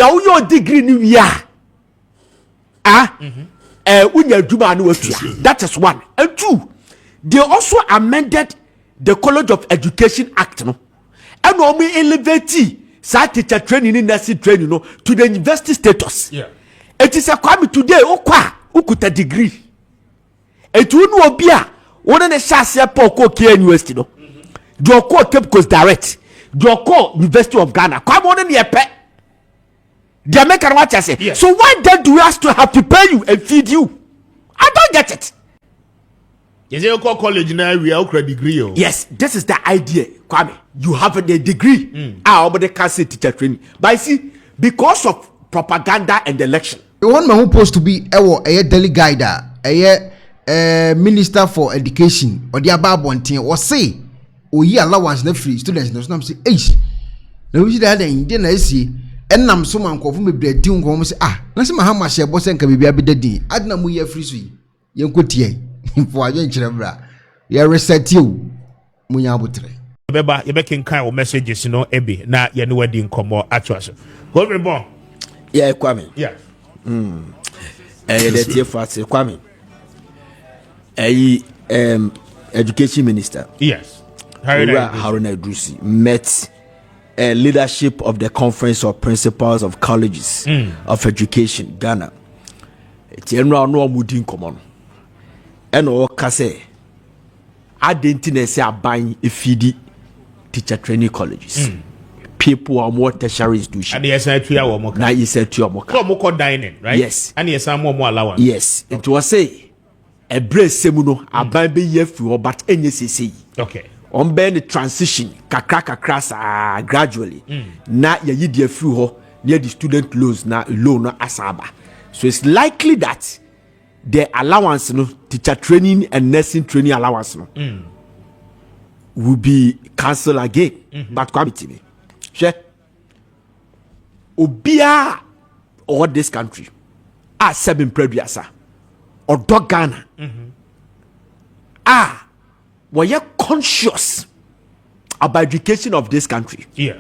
Now your degree new year. That is one. And two, they also amended the College of Education Act, no, and we elevate science teacher training in nursing training, no, to the university status. Yeah, it is a crime today. Who could a degree? It will no be a one in a chassis poko University, no. Your call Cape Coast Direct. Your call University of Ghana. Come on in your pet. The American watch I say. Yes. So why then do we have to pay you and feed you? I don't get it. Yes, you call college now we have a degree. Oh. Yes, this is the idea, Kwame. You have a degree. But they can't say teacher training. But I see, because of propaganda and election. The one man who supposed to be a daily guide, a minister for education, or the above one thing, or say, oh, yeah, allowance the free students. No, some say, hey, now we should have the Indian AC. And nam so man ko fu me bre tin ko mo se na se Mahama she bo se nka bibia be dadi adna mu ye free so yi ye nkotie fo ajo nkyere bra ye reset you mu nya abotre beba ye be kan o messages no ebe na ye no wadi nkomo atwa so go be bon yeah Kwame yeah the tie fast Kwame education minister yes Haruna Idrisi met leadership of the Conference of Principals of Colleges of Education, Ghana. It's a no mudin common. And all Kase, I didn't say a buying a feedy teacher training colleges. People are more tertiary institutions. And yes, I tell you, now you said to your Moko dining, right? Yes. And yes, some more allowance. Yes, it was say a brace semuno, a baby yefu, but NCC. Okay. On bend the transition kakra gradually na ye die free ho near the student loans na loan asaba, so it's likely that the allowance no teacher training and nursing training allowance no will be cancelled again. But quality me she obia or this country are 7 previous or dog Ghana were you conscious about education of this country? Yeah.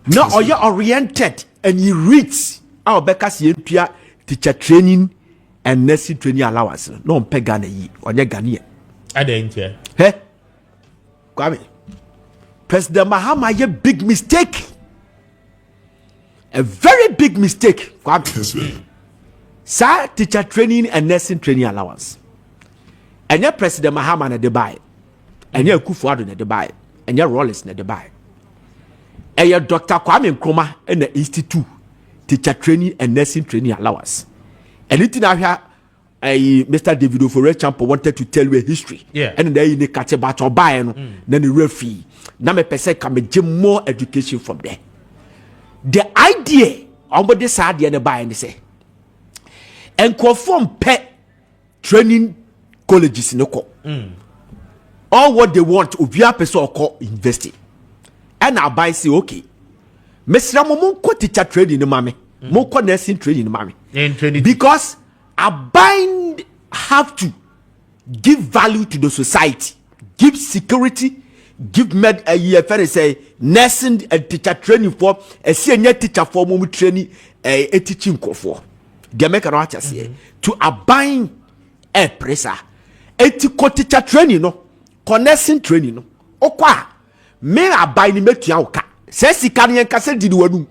Now are you oriented and you read our Becca's teacher training and nursing training allowance? No Ghana yi or your Ghanaian. I didn't hear. Hey, Kwame, President Mahama a big mistake. A very big mistake. Kwame. Sir, teacher training and nursing training allowance. And your President Mahama na Dubai. And your akufo-addo na Dubai. And your Rollins na Dubai. And your Dr. Kwame Nkrumah and the Institute teacher training and nursing training allowance. And it now here Mr. David Ofore-Champo wanted to tell you a history. Yeah. And then you catch about your buy then the referee. Now me person can get more education from there. The idea on this side the buy and they say and conform pet training colleges in the all what they want obia person or call investing. And I buy say okay. Mr. Momo teacher training in mame. Moko nursing training in mame. Because a bind have to give value to the society, give security, give say nursing and teacher training for a senior teacher for moment training a teaching for. The American watch say to a bind a pressure. Ethical teacher training no, nursing training no. Okwa me a bind me to yauka. Says he can yanka did one.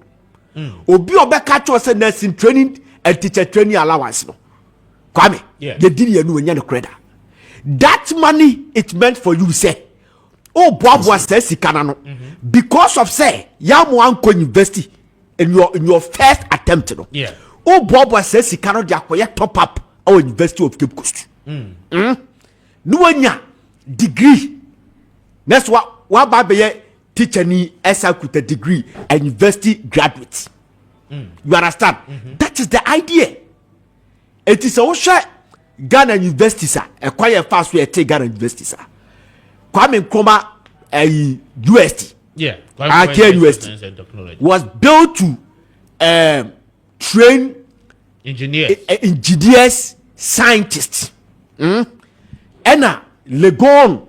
Obi obeka cho say nursing training and teacher training allowance no. Kwame, yeah. They did you know credit. That money it meant for you say. Oh, Bob was says he can because of say yamu anko university in your first attempt no. Yeah. Oh, Bob was says he cannot acquire top up our University of Cape Coast. No degree. That's what baby teacher ni esa with a degree and university graduate. You understand? That is the idea. It is also Ghana University sir. A quiet fast way take Ghana University sir. Kwame Nkrumah UST. Yeah. Kyei-Duah was built to train engineers, scientists. And Legon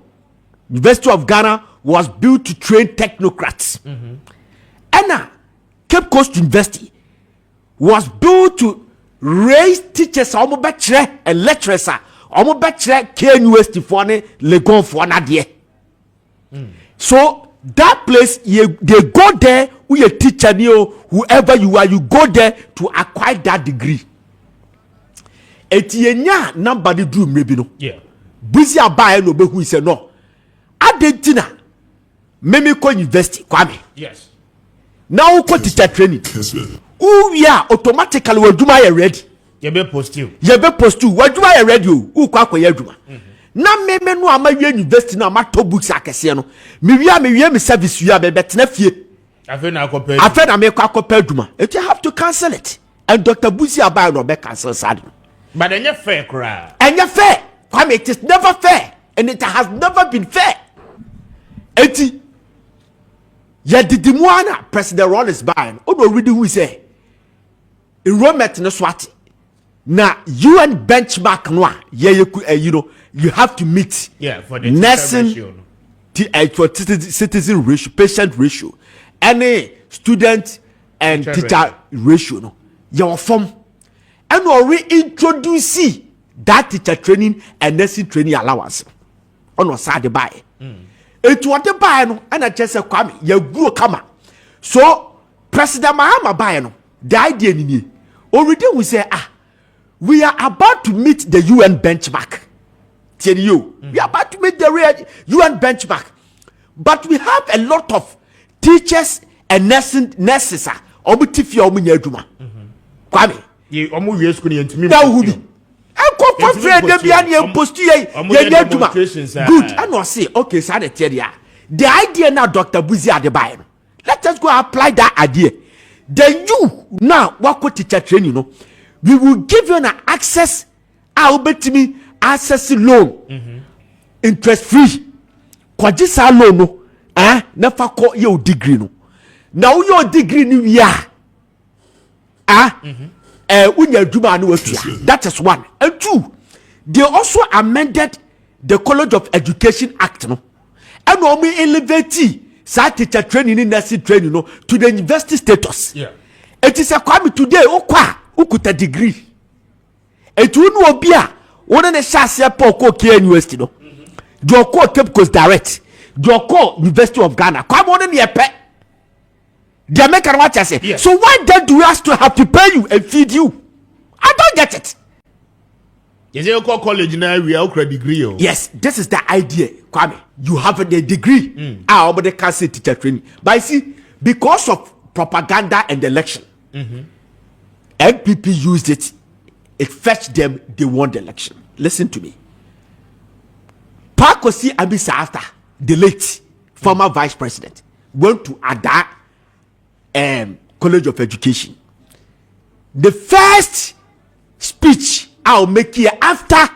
University of Ghana was built to train technocrats. And Cape Coast University was built to raise teachers omo betre and lecturers omo betre Kyei-Duah for ne Legon for na de. So that place they go there, we a teacher whoever you are, you go there to acquire that degree. Etienya number the do maybe no. Yeah. Busy abaye no be who say no. Adentina meme ko university kwame. Yes. Now ko teacher training. We are automatically waduma ye ready. You be post you. You be post you. Waduma ye ready o. U kwa ye aduma. Na meme no ama university na ma to books akese no. Me wi me service wi be betena fie. Afa na akopɛ. Afa na me kwa akopɛ aduma. You have to cancel it. And Dr. Busi abaye no be cancel sad. But enye fair cry. Enye fair. Kwame, it is never fair and it has never been fair. Eti ya didimuana President Rollins buying. Odo ready who say enrollment no swati. Na UN benchmark no you know you have to meet for the nursing for citizen ratio, patient ratio, any student and teacher ratio no. Your form and we reintroduce that teacher training and nursing training allowance. On side buy. It what the buy no and I just say kwame you grow kama. So President Mahama buy no the idea ni already we say we are about to meet the UN benchmark. Tell you, we are about to meet the UN benchmark, but we have a lot of teachers and nurses omutifia omunya aduma. Kwame, ye omu wies ko ne ntimi. Now who be? Enko for friend dem bia ne post ye aduma. Good. And I say, okay, so the theory. The idea now Dr. Buzi Adebayo. Let us go apply that idea. Then you now what teacher training, we will give you an access me access loan interest free kwajisa loan no never call your degree no now your degree ni we are unya djuma no watua. That is one. And two, they also amended the College of Education Act no and we elevate teacher training in nursing training no to the university status. It is a kwame today ukuta degree etu no obi a wona ne hyase pa ko Kyei-Duah no do ko Cape Coast direct do ko University of Ghana kwa mo ne yepe they make an what I say. So why then do we have to pay you and feed you? I don't get it. Yes, you call college now we have a degree. Yes, this is the idea, Kwame. You have a degree. But they can't say teacher training. But I see, because of propaganda and election, NPP used it. It fetched them. They won the election. Listen to me. Pakosi Abisa after the late former vice president went to Ada College of Education. The first speech I'll make here after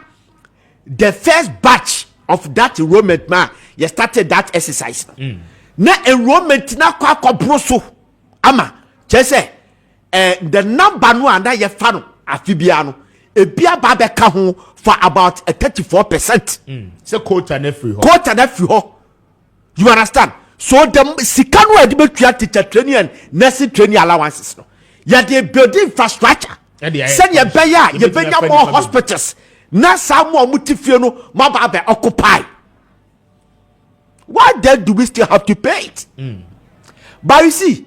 the first batch of that enrollment man, you started that exercise. Na enrollment na kwa broso ama chese the number no anda ye fa no afibia no ebia ba be ka ho for about 34%. So quota na free ho. Quota na free ho. You understand? So the sikano edibetua teacher training and nursing training allowances no. Ya dey building infrastructure. Send your beya, you benya more hospitals. Na samo mutifie no maba be occupy. Why then do we still have to pay it? But you see,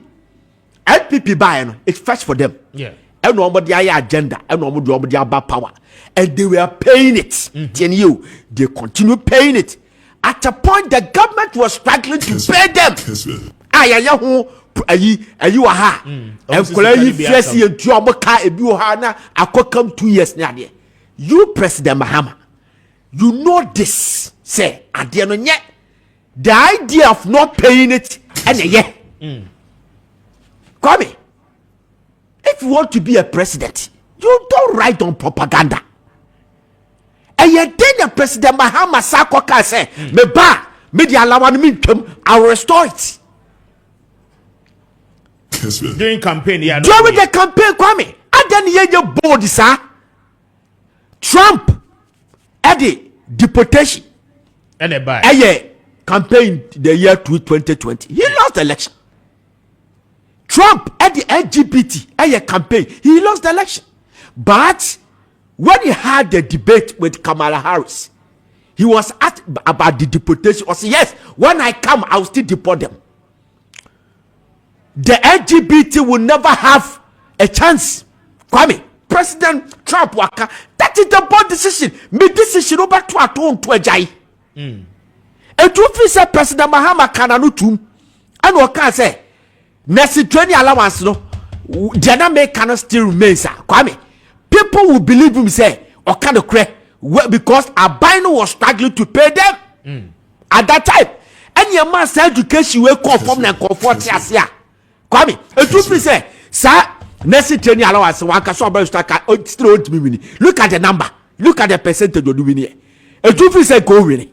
LPP buy it's fresh for them. And nobody agenda, and nobody about power, and they were paying it. They continue paying it. At a point, the government was struggling to pay them. You are and Kyei and Tuamoka Ebuhana come 2 years now. You President Mahama, you know this. Say at the end yet the idea of not paying it and Come if you want to be a president, you don't write on propaganda. And yet then the President Mahama Sakoka say me ba me the allowance me I'll restore it. During campaign, during the campaign, Kwame, and then you board, sir. Trump, Eddie, deportation, and a buy. Campaign the year 2020. He lost the election. Trump at the LGBT a campaign, he lost the election. But when he had the debate with Kamala Harris, he was asked about the deportation. He said, yes, when I come, I'll still deport them. The LGBT will never have a chance. Kwame, President Trump waka. That is the board decision. Me decision over to atone to a jai. And to say President Mahama kananu tum. And what can say? Nesi training allowance no. Jana me cannot still remain sir. Kwame, people will believe him say or kind of crack because Abino was struggling to pay them at that time. And your man's education will come from and comfort here. Kwame, a truth say, sir, Nesi training allowance one can so about still me. Look at the number, look at the percentage of the winning. A truth say go winning.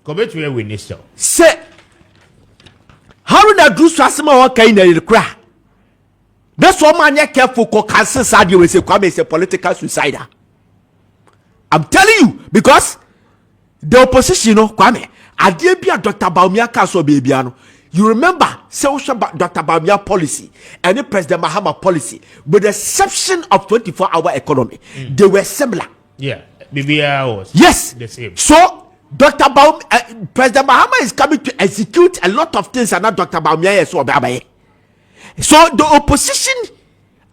Come to a winning still. Say, how do I do Swasima or Kain in the crack? That's why man you careful for cancer Sadio will say Kwame is a political suicider. I'm telling you, because the opposition, no, Kwame, I did be a Dr. Baumia Castle Babyano. You remember, social Dr. Baumia policy and the President Mahama policy, with the exception of 24-hour economy, they were similar. Yeah, BBI was the same. So, President Mahama is coming to execute a lot of things, and not Dr. Baumia is so bad. So the opposition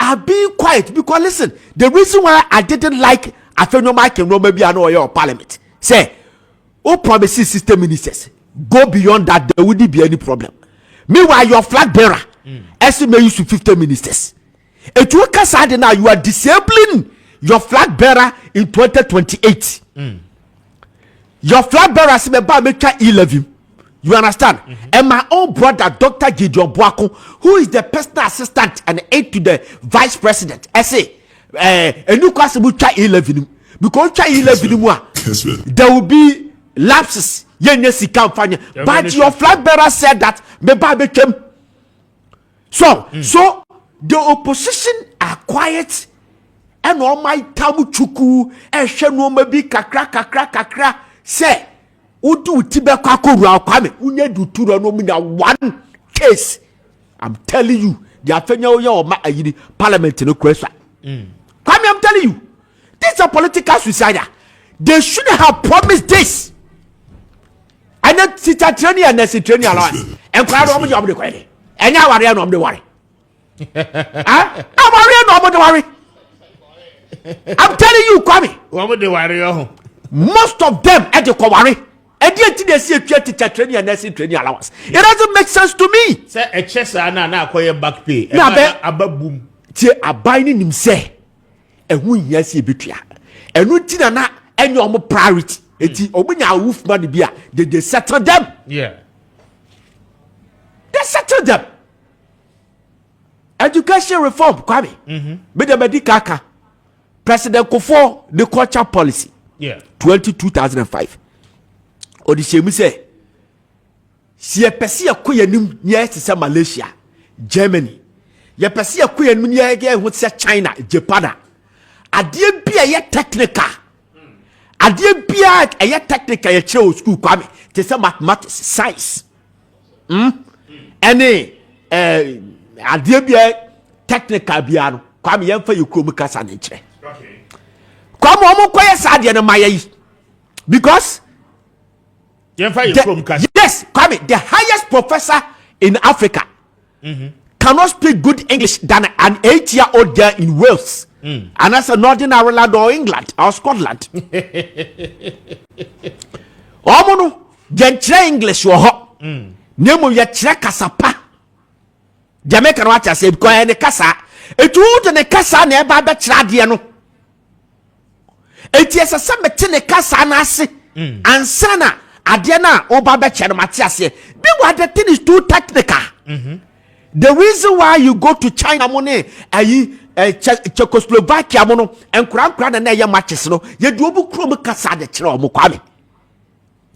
are being quiet because listen, the reason why I didn't like Afenyo Mike and maybe I know your parliament say, promises system ministers go beyond that, there wouldn't be any problem. Meanwhile, your flag bearer estimate you to 50 ministers. It will cast now you are disabling your flag bearer in 2028. Your flag bearer is about making 11. You understand? And my own brother, Dr. Kyei-Duah, who is the personal assistant and aide to the vice president, I say, and you can say, because there will be lapses. But your flag bearer said that Meba came. So the opposition are quiet, and all my tamu chuku and shenu maybe kakra say. Udu tibeka ko kwame unye du turo no mina one case. I'm telling you, the afenya oya o ma ayiri parliament no kwesa. Kwame, I'm telling you, this is a political suicide. They should have promised this. And then teacher training and nurse training allowance. And crowd on job the kwede. And now worry no the worry. Ah, I'm worry no worry. I'm telling you, Kwame. What the worry? Most of them at the worry. And yet they see a teacher training and nursing training allowance. It doesn't make sense to me. Say a chess na acquire back pay. A boom. Say a binding him say a win yes a betria. And routine na any more priority. It's open your roof money beer. They settle them. Yeah. They settle them. Education reform, Kwame. But the Medicaka. President Kofo, the culture policy. Yeah. 2005. Odishemi say, si ye pesi ya kuye nim nye se Malaysia, Germany. Ye pesi ya kuye nim nye se China, Japan. Adie bia ye technical. Adie bia ye technical ye chiro school kwame. Te se mathematics, science. Ene adie bia technical bia no. Kwame ye mfa yekrom kasa ne kire. Okay. Kwame omo koye sa de no maye because yes, Kwame, the highest professor in Africa cannot speak good English than an 8-year-old girl in Wales. And that's a Northern Ireland or England or Scotland. Omono, jentre English wo ho. Nemu ye kire kasapa. Jamaica no acha say because any kasa, etu de ne kasa na e ba be kire ade no. Eti esese mete ne kasa na ase. Ansana Adiana oba beche no matiase. Be what the thing is too technical. The reason why you go to China money Czechoslovakia mono and kran na ye matches no ye do obu krom kasa de kire omo kwame.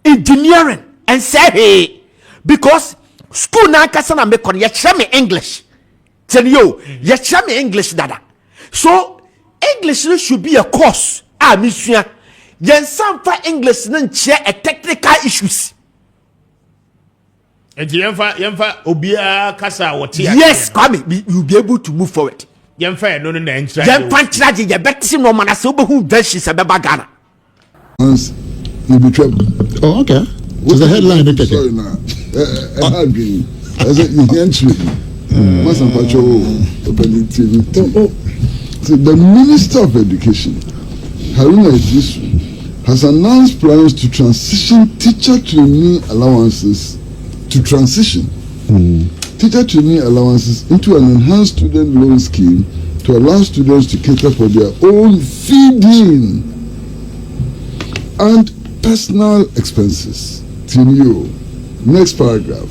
Engineering and say hey because school na kasa na me kon ye kire me English. Tell you ye kire me English dada. So English should be a course. Misua yen samfa English no nche a technical issues. Enti yemfa obia kasa wote. Yes, come you'll be able to move forward. Yemfa no na entra. Yemfa ntraje ye beti no mana se obehu versions e beba Ghana. Once you be trouble. Oh, okay. What's the headline? Sorry now. I agree. I said you can't treat. Master Pacho opening TV. So the Minister of Education, Haruna Iddrisu, has announced plans to transition teacher trainee allowances teacher trainee allowances into an enhanced student loan scheme to allow students to cater for their own feeding and personal expenses. Tinio. Next paragraph.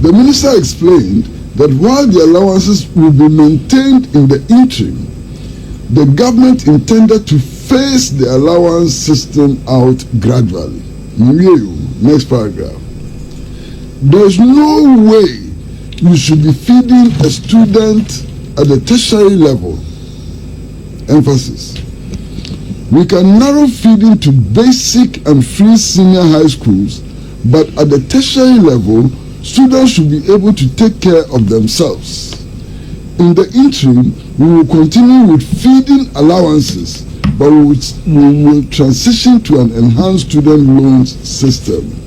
The minister explained that while the allowances will be maintained in the interim, the government intended to phase the allowance system out gradually. Next paragraph. There is no way you should be feeding a student at the tertiary level. Emphasis. We can narrow feeding to basic and free senior high schools, but at the tertiary level, students should be able to take care of themselves. In the interim, we will continue with feeding allowances, but we will transition to an enhanced student loans system.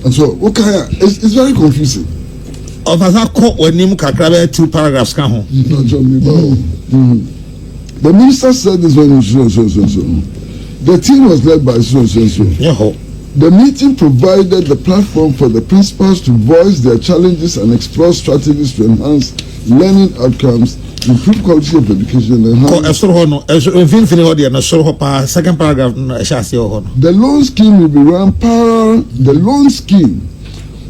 And so, okay, it's very confusing. Two paragraphs. The minister said this when the team was led by The meeting provided the platform for the principals to voice their challenges and explore strategies to enhance learning outcomes, improve quality of education, and enhance. Second paragraph. The loan scheme will be run parallel. The loan scheme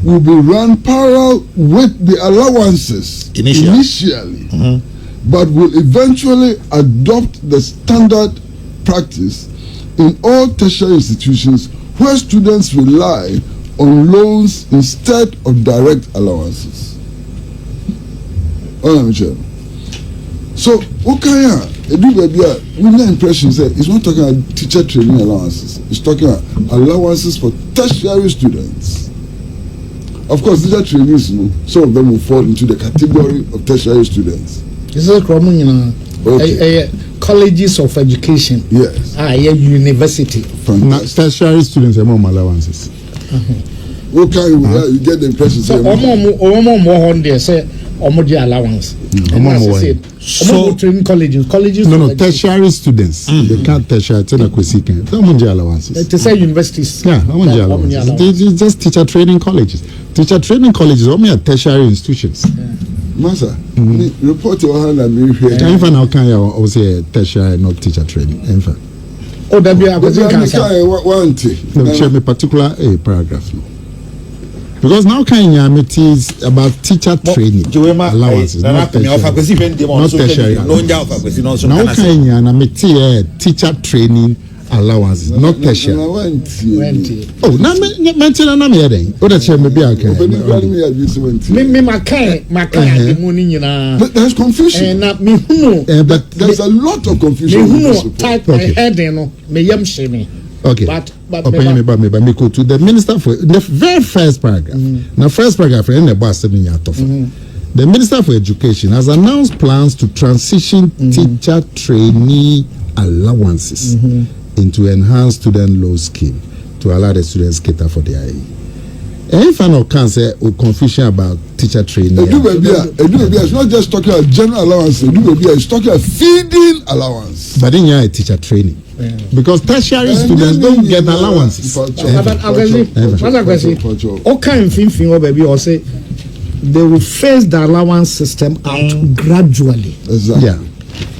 will be run parallel with the allowances initially, but will eventually adopt the standard practice in all tertiary institutions where students rely on loans instead of direct allowances. So, okay, we the impression that it's not talking about teacher training allowances. It's talking about allowances for tertiary students. Of course, teacher trainees, some of them will fall into the category of tertiary students. This is colleges of education. Yes. University. Tertiary students have more allowances. Okay, you get the impression. So, allowance. So, training colleges. No, tertiary students. They can't tertiary. Allowances. To say universities. Yeah, allowances. They just teacher training colleges. Teacher training colleges only at tertiary institutions. Master, report your hand and be here. Infant, how can you say tertiary, not teacher training? Infant. Oh, that be a one thing. Share me particular paragraph. Because now can you it is about teacher training allowances, not tertiary. Now can you teacher training allowances, not tertiary. Oh, now mention a name here. Oh, that's maybe I can. But there's confusion. But there's a lot of confusion. Okay. But me go to the minister for the very first paragraph. Now, first paragraph, the Minister for Education has announced plans to transition teacher trainee allowances into enhanced student loan scheme to allow the students cater for their IE. Any final cancer or confusion about teacher training? It's not just talking about general allowance. It's talking about feeding allowance. But then you are a teacher training. Because tertiary students don't get allowances. Baby, or say they will phase the allowance system out gradually. Exactly. Yeah.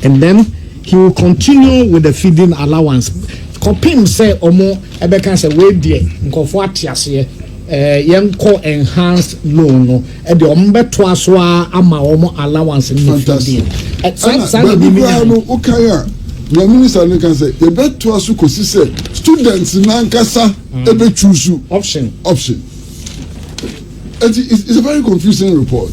And then he will continue with the feeding allowance. Kopim say omo ebeka say we die nkofo atiase yenko enhanced loan no e de omo beto aso ama omo allowance ni feeding. The minister can say the beto aso kosi say students nankasa ebe choose option. It's a very confusing report.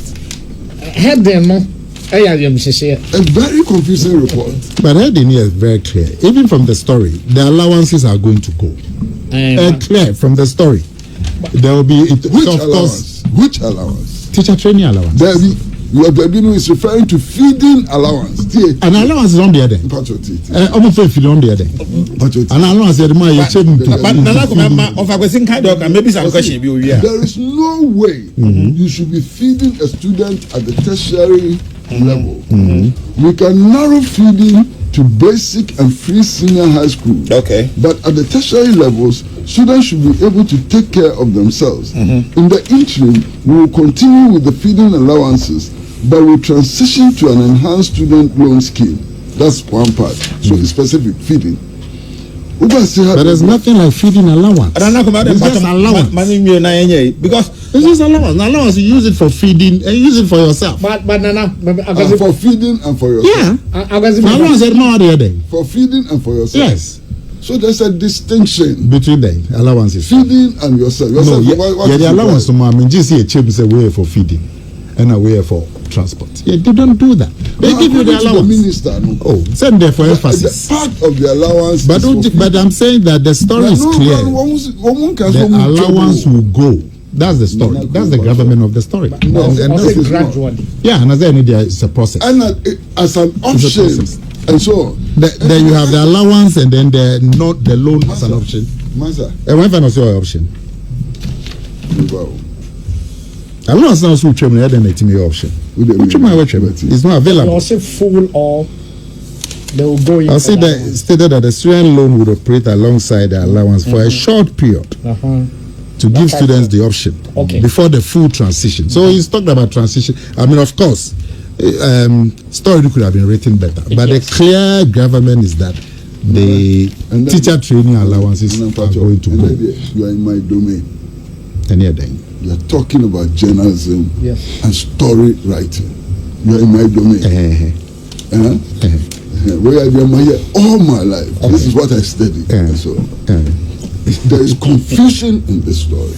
Head there no. A very confusing report. But heading here is very clear. Even from the story, the allowances are going to go. Clear from the story. there will be Which of allowance? course Which allowance? teacher training allowance. There be your Babino is referring to feeding allowance. An allowance is on the other. Almost feed on the other. An allowance is my But Nana of a question kind of maybe some question be here. There is no way you should be feeding a student at the tertiary level. We can narrow feeding to basic and free senior high school. Okay. But at the tertiary levels, students should be able to take care of themselves. In the interim, we will continue with the feeding allowances, but we transition to an enhanced student loan scheme. That's one part. So it's specific feeding. But there's nothing like feeding allowance. It's just allowance. Because It's just allowance. Allowance, you use it for feeding and use it for yourself. But Nana, for feeding and for yourself. Yeah. Allowance is more the other. For feeding and for yourself. Yes. So there's a distinction Between the allowances. feeding and yourself. No, the allowance to my mean just see a chip is a way for feeding and a way for transport. Yeah, they don't do that. They give you the allowance. The minister, no? Oh, send there for emphasis. The part of the allowance. But I'm saying that the story is clear. The allowance will go. That's the story. That's the gravamen of the story. No, and also gradually. yeah, and as it's a process. And as an option, and so then you have the allowance, and then the loan as an option. Master, And when final your option, allowance now so trim the option. It's not available. You'll say full or they will go in. I'll say that stated that the student loan would operate alongside the allowance for a short period. To give students the option before the full transition. So he's talking about transition. I mean, of course, story could have been written better, but the clear government is that the teacher training allowances are going to go. You are in my domain. And then You are talking about journalism Yes. and story writing. You are in my domain. Where I am here all my life. This is what I study. So there is confusion in this story.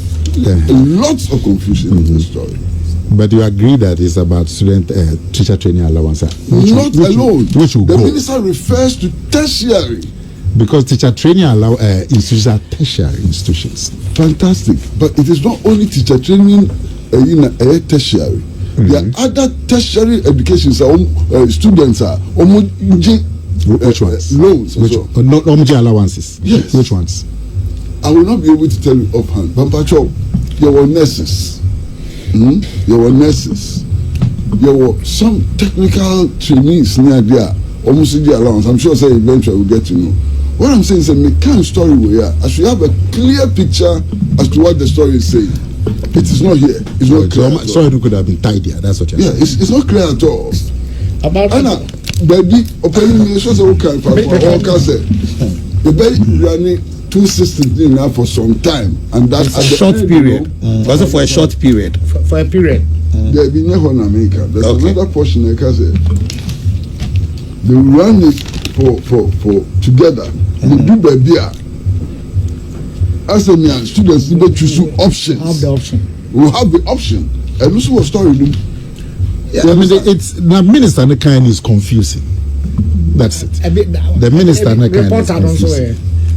Lots of confusion in this story. But you agree that it's about student teacher training allowance? Not alone. Which will the go. minister refers to tertiary. Because teacher training institutions are tertiary institutions. Fantastic. But it is not only teacher training tertiary. There are other tertiary education students are which ones? Loans. Which not allowances? Yes. Which ones? I will not be able to tell you offhand. But there were nurses. There were nurses. There were some technical trainees near there. Almost the allowance. I'm sure eventually we'll get to know. What I'm saying is a kind story we are. I should have a clear picture as to what the story is saying. It is not here. It's not clear. Story could have been tidier. That's what you're saying. Yeah, it's not clear at all. About Anna, baby, opening the shows all kind of all cancer. The baby running 2 systems in now for some time, and that's a short period. Also for a short period. for a period. There be never in America. There's another portion I can say. They run it for together. They do baby. As a man, students need to choose options. Have the option. We have the option. And this was story. Yeah, I mean, it's the minister and the kind is confusing. That's it. The minister and the kind is confusing.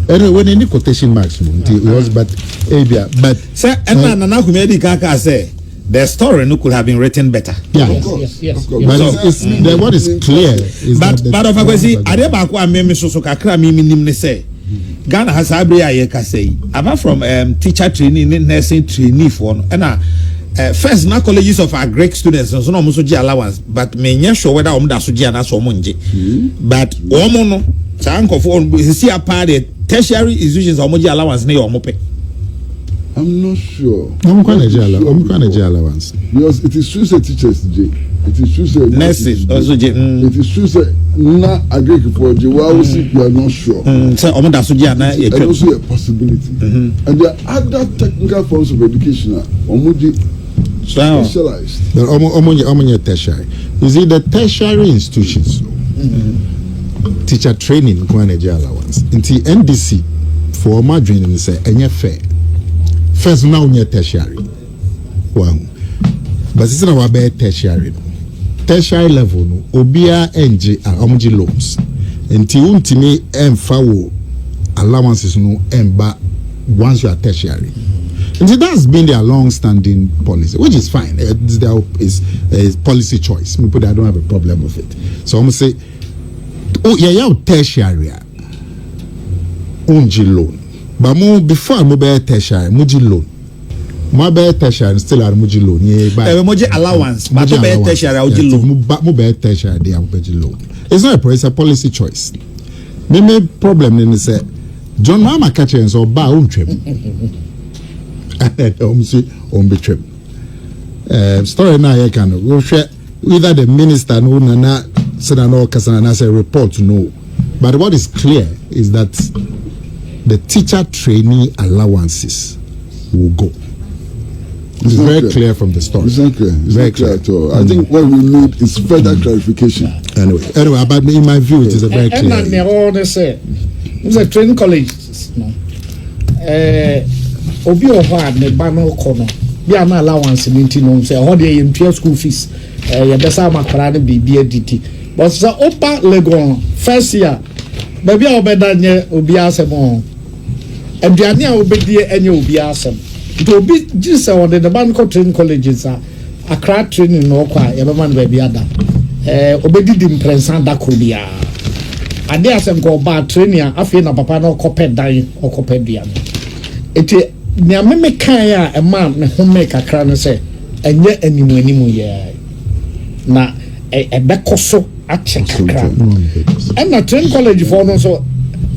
Anyway, when any quotation marks, it was but sir, and Nana Kumedi Kaka say the story no could have been written better. Yeah, Yes. but it's what is clear is but of course, Adebako and Memi so kakra mi nim ne say Ghana has abriya ka say apart from teacher training, nursing trainee for and first na colleges of our Greek students so no almost gi allowance, but me nya sure whether da so gi na so mo nje, but omo no sanko for see a part tertiary institutions omoji allowance na your pay. I'm not sure. I'm going to allowance. Because it is true say teachers it is true say nurses also it is true say na agree for you are not sure. Say omoda so gi na and also a possibility. And there are other technical forms of education omoji specialized. But omoji tertiary. You see the tertiary institutions teacher training going to allowance. Until NDC for my training say any fair. First now near tertiary. Wow. But it's not about tertiary. Tertiary level no obia NG omoji loans. Until untimi emfa wo allowances no emba once you are tertiary. That's been their long-standing policy, which is fine. It's their policy choice. I don't have a problem with it. So I'm going to say, oh, yeah, tertiary, unji loan. But more before I'm mobile tertiary, muji loan. Mobile tertiary still are muji loan. Yeah, muji allowance. But mobile tertiary, muji loan. Mobile tertiary, they are muji loan. It's not it's a policy choice. Me problem in say John Mahama catching so ba untrim. And be trim. Story now you can go share either the minister no nana said no kasana say report no. But what is clear is that the teacher trainee allowances will go. It's very clear from the story. It's not clear. It's very clear at all. I think what we need is further clarification. Anyway, but in my view, it is a very clear. And all say, it's a training college. No, obi ohad ne bano kono. Bi ana allowance minti no say how dey in school fees. Ya besa makara ne bibia diti. But say opa legon first year. Baby obeda nye obi asemo. Aduane a obedie enye obi asem. To be just on the bank training colleges a crack training no kwa everyone baby ada obedi di imprensan da krobia ade asem ko ba training afi na papa no kopɛ dan okopɛ dua no eti nya me kan ya e ma me ho me kakra no se enye animu ye na e bekoso ache kakra and na training college for no so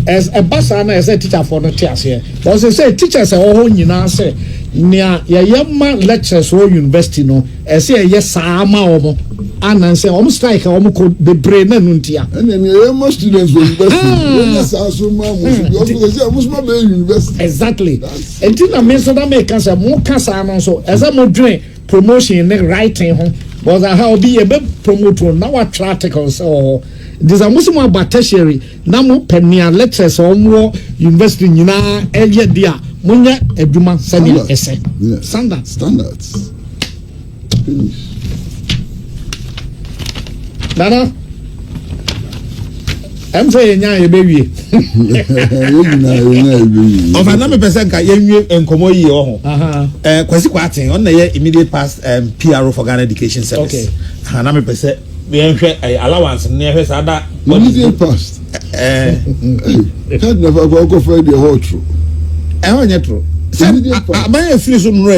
as a basa na as a teacher for no tears here but say teachers are all nyina say nia ya yamma lectures o university no say yes sama omo anan say omo strike omo ko the brain na nuntia and then yamma students for university yes aso ma mo because say omo small be university exactly and na me so that make can say mo kasa no so as a mo dream promotion in writing ho was how be a promote now what articles or this a muslim about tertiary na mo penia lectures or more university nyina eye dia munya eduma sani ese standards finish nana am say nya ye bewie of another person ka yenwie enkomo yi ho kwasi kwaten on na ye immediate past PRO for Ghana Education Service okay na me pese we enhwe allowance ne ehwe sada immediate past that never go for the whole true onye true my free so no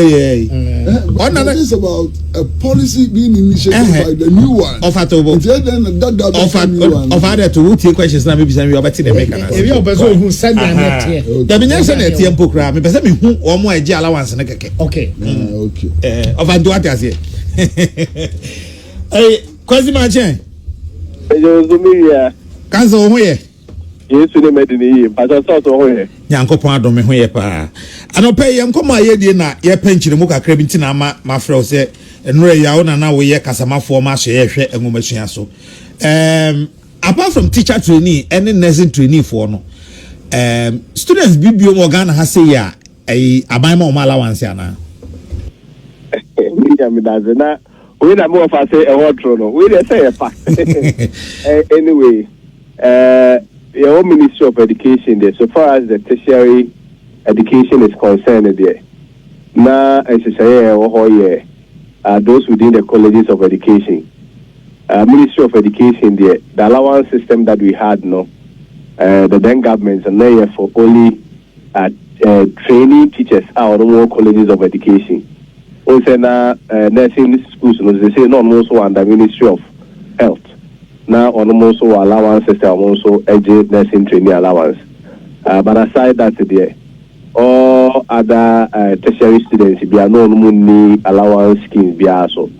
is about a policy being initiated by the new one of atobo of other to what questions na me bisa me obeti the make na if you person who send na net da me say na tie mpokra me pese me hu omo agi allowance ne keke okay of ado atiase kwasi ma chen ejo zumia kanzo ho ye Yesu ne medini yi pastor so ho ye Nyankopon adome ho ye pa anope ye nkomo ayedie na ye penchire mu kakra bi ntina ma frɛ se enure ya wo na wo ye kasamafo ma hye ye hwɛ enwomasua so apart from teacher trainee and nursing trainee for no students bibio mo Ghana ha say ya aban ma o ma allowance ana mi ya mi daze na we na mo fa say e hotro no we dey say e pa anyway your Ministry of Education there, so far as the tertiary education is concerned there. Now, as I say, those within the colleges of education, Ministry of Education there, the allowance system that we had, the then governments and now for only training teachers out of more colleges of education. Also now, nursing schools, they say not also under Ministry of Health. Now on also allowance system also educate nursing training allowance. But aside that there, all other tertiary students be are no money allowance schemes be also.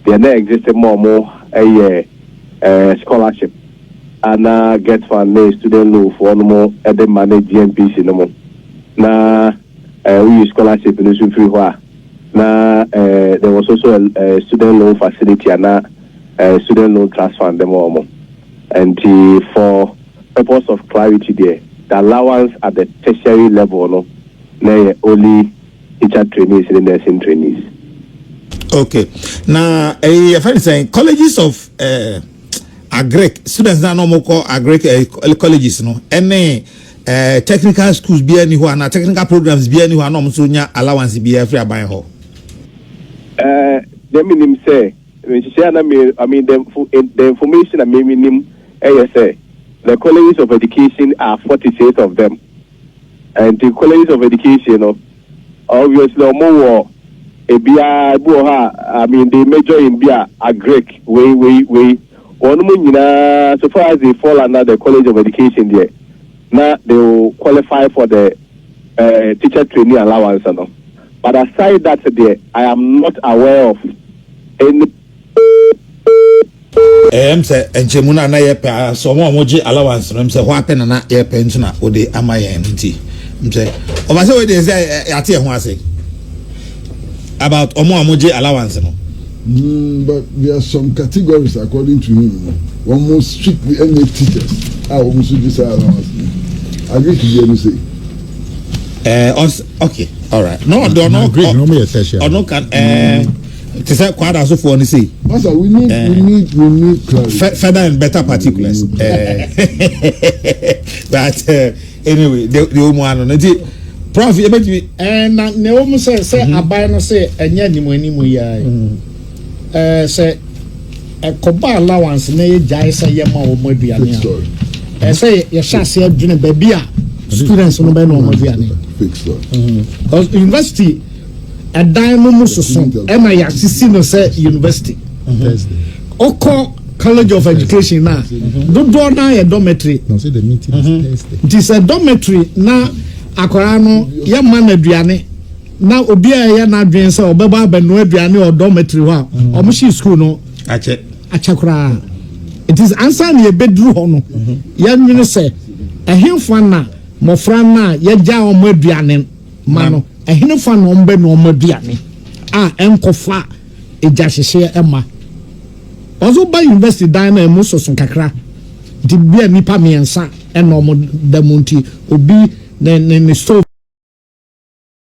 They are not existing more a scholarship and get fund student loan for no more at the manage GMPC no more. Now we use scholarship in the free now there was also a student loan facility and student loan trust fund them all. And for purpose of clarity there, the allowance at the tertiary level only teacher trainees and nursing trainees. Okay. Now a friend saying colleges of agric students now no more call agric colleges no any technical schools be any who na technical programs be any who no so nya allowance be every aban ho the minimum say I mean the information I minimum say the colleges of education are 48 of them, and the colleges of education obviously more I mean they major in Bia are Greek way so far as they fall under the college of education there. Now they will qualify for the teacher training allowance. But aside that, there, I am not aware of any. Say enchemuna na yepa so mo moje allowance no say what pen na yepa ntuna o de amaye nti say o ba say we dey say ate ho ase about omo moje allowance no. But there are some categories according to him almost strictly any teachers almost this allowance. I agree to you say. Okay, all right. No, agree. No, me attention. Or no can to say quite as for any say. Master, we need further and better particulars. But anyway, the one no the prof you bet me na ne o mu say abai no say enya nimu ya say koba allowance na ye jai say ye ma o mo aduane say ye sha say adwene ba bia students no be no mo aduane because university dan no musoso e na ya sisi no say university oko college of education na do na ye dormitory no say the meeting is Thursday it is a dormitory na akora no ye ma na aduane na obi a ye na adwen say obeba ba no aduane o dormitory ho o mo shi school no achakura it is answer na ye bedru ho no ye nwene say ehemfa na mofra na ye ja o mo aduane ma no ehemfa na ombe no mo aduane a enkofa eja hyehye ema ozo ba university dan na emu soso kakra di bia nipa miensa ena omo damunti obi ne so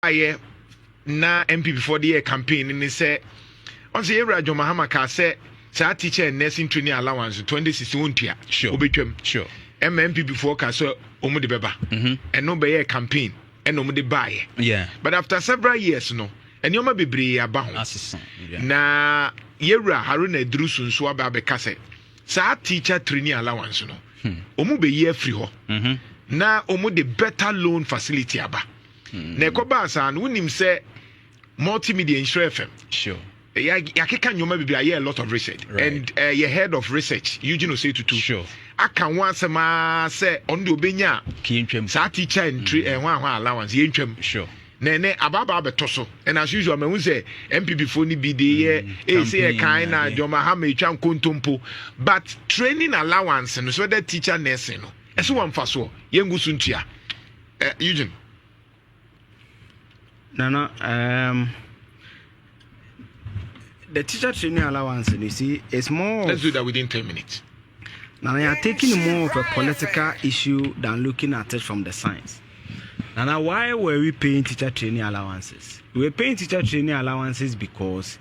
aye na MP before the campaign ni say on say Rajo Mahama ka say teacher and nursing training allowance 2016 wontia obetwam sure MP before ka so omo de beba and no be campaign and omo de buy but after several years no and yoma bebre aba ho na yewra haruna edrusu nso aba be ka say teacher training allowance no omo be year free ho na omo de better loan facility aba na ekoba asa no unim say multimedia insure FM sure ya keka nyoma bibia a lot of research and your head of research Eugene say to sure aka once ma say on the obenya kientwem sa teacher entry hwan allowance yentwem sure nene ababa beto so and as usual me say MPP for ni bi dey say kind na Joma ha me twa nkontompo but training allowance no so that teacher nursing no eso wan fa so yengu suntua Eugene Nana, the teacher training allowance, you see, is more. Let's do that within 10 minutes. Now, they are taking more of a political issue than looking at it from the science. Now, why were we paying teacher training allowances? We were paying teacher training allowances because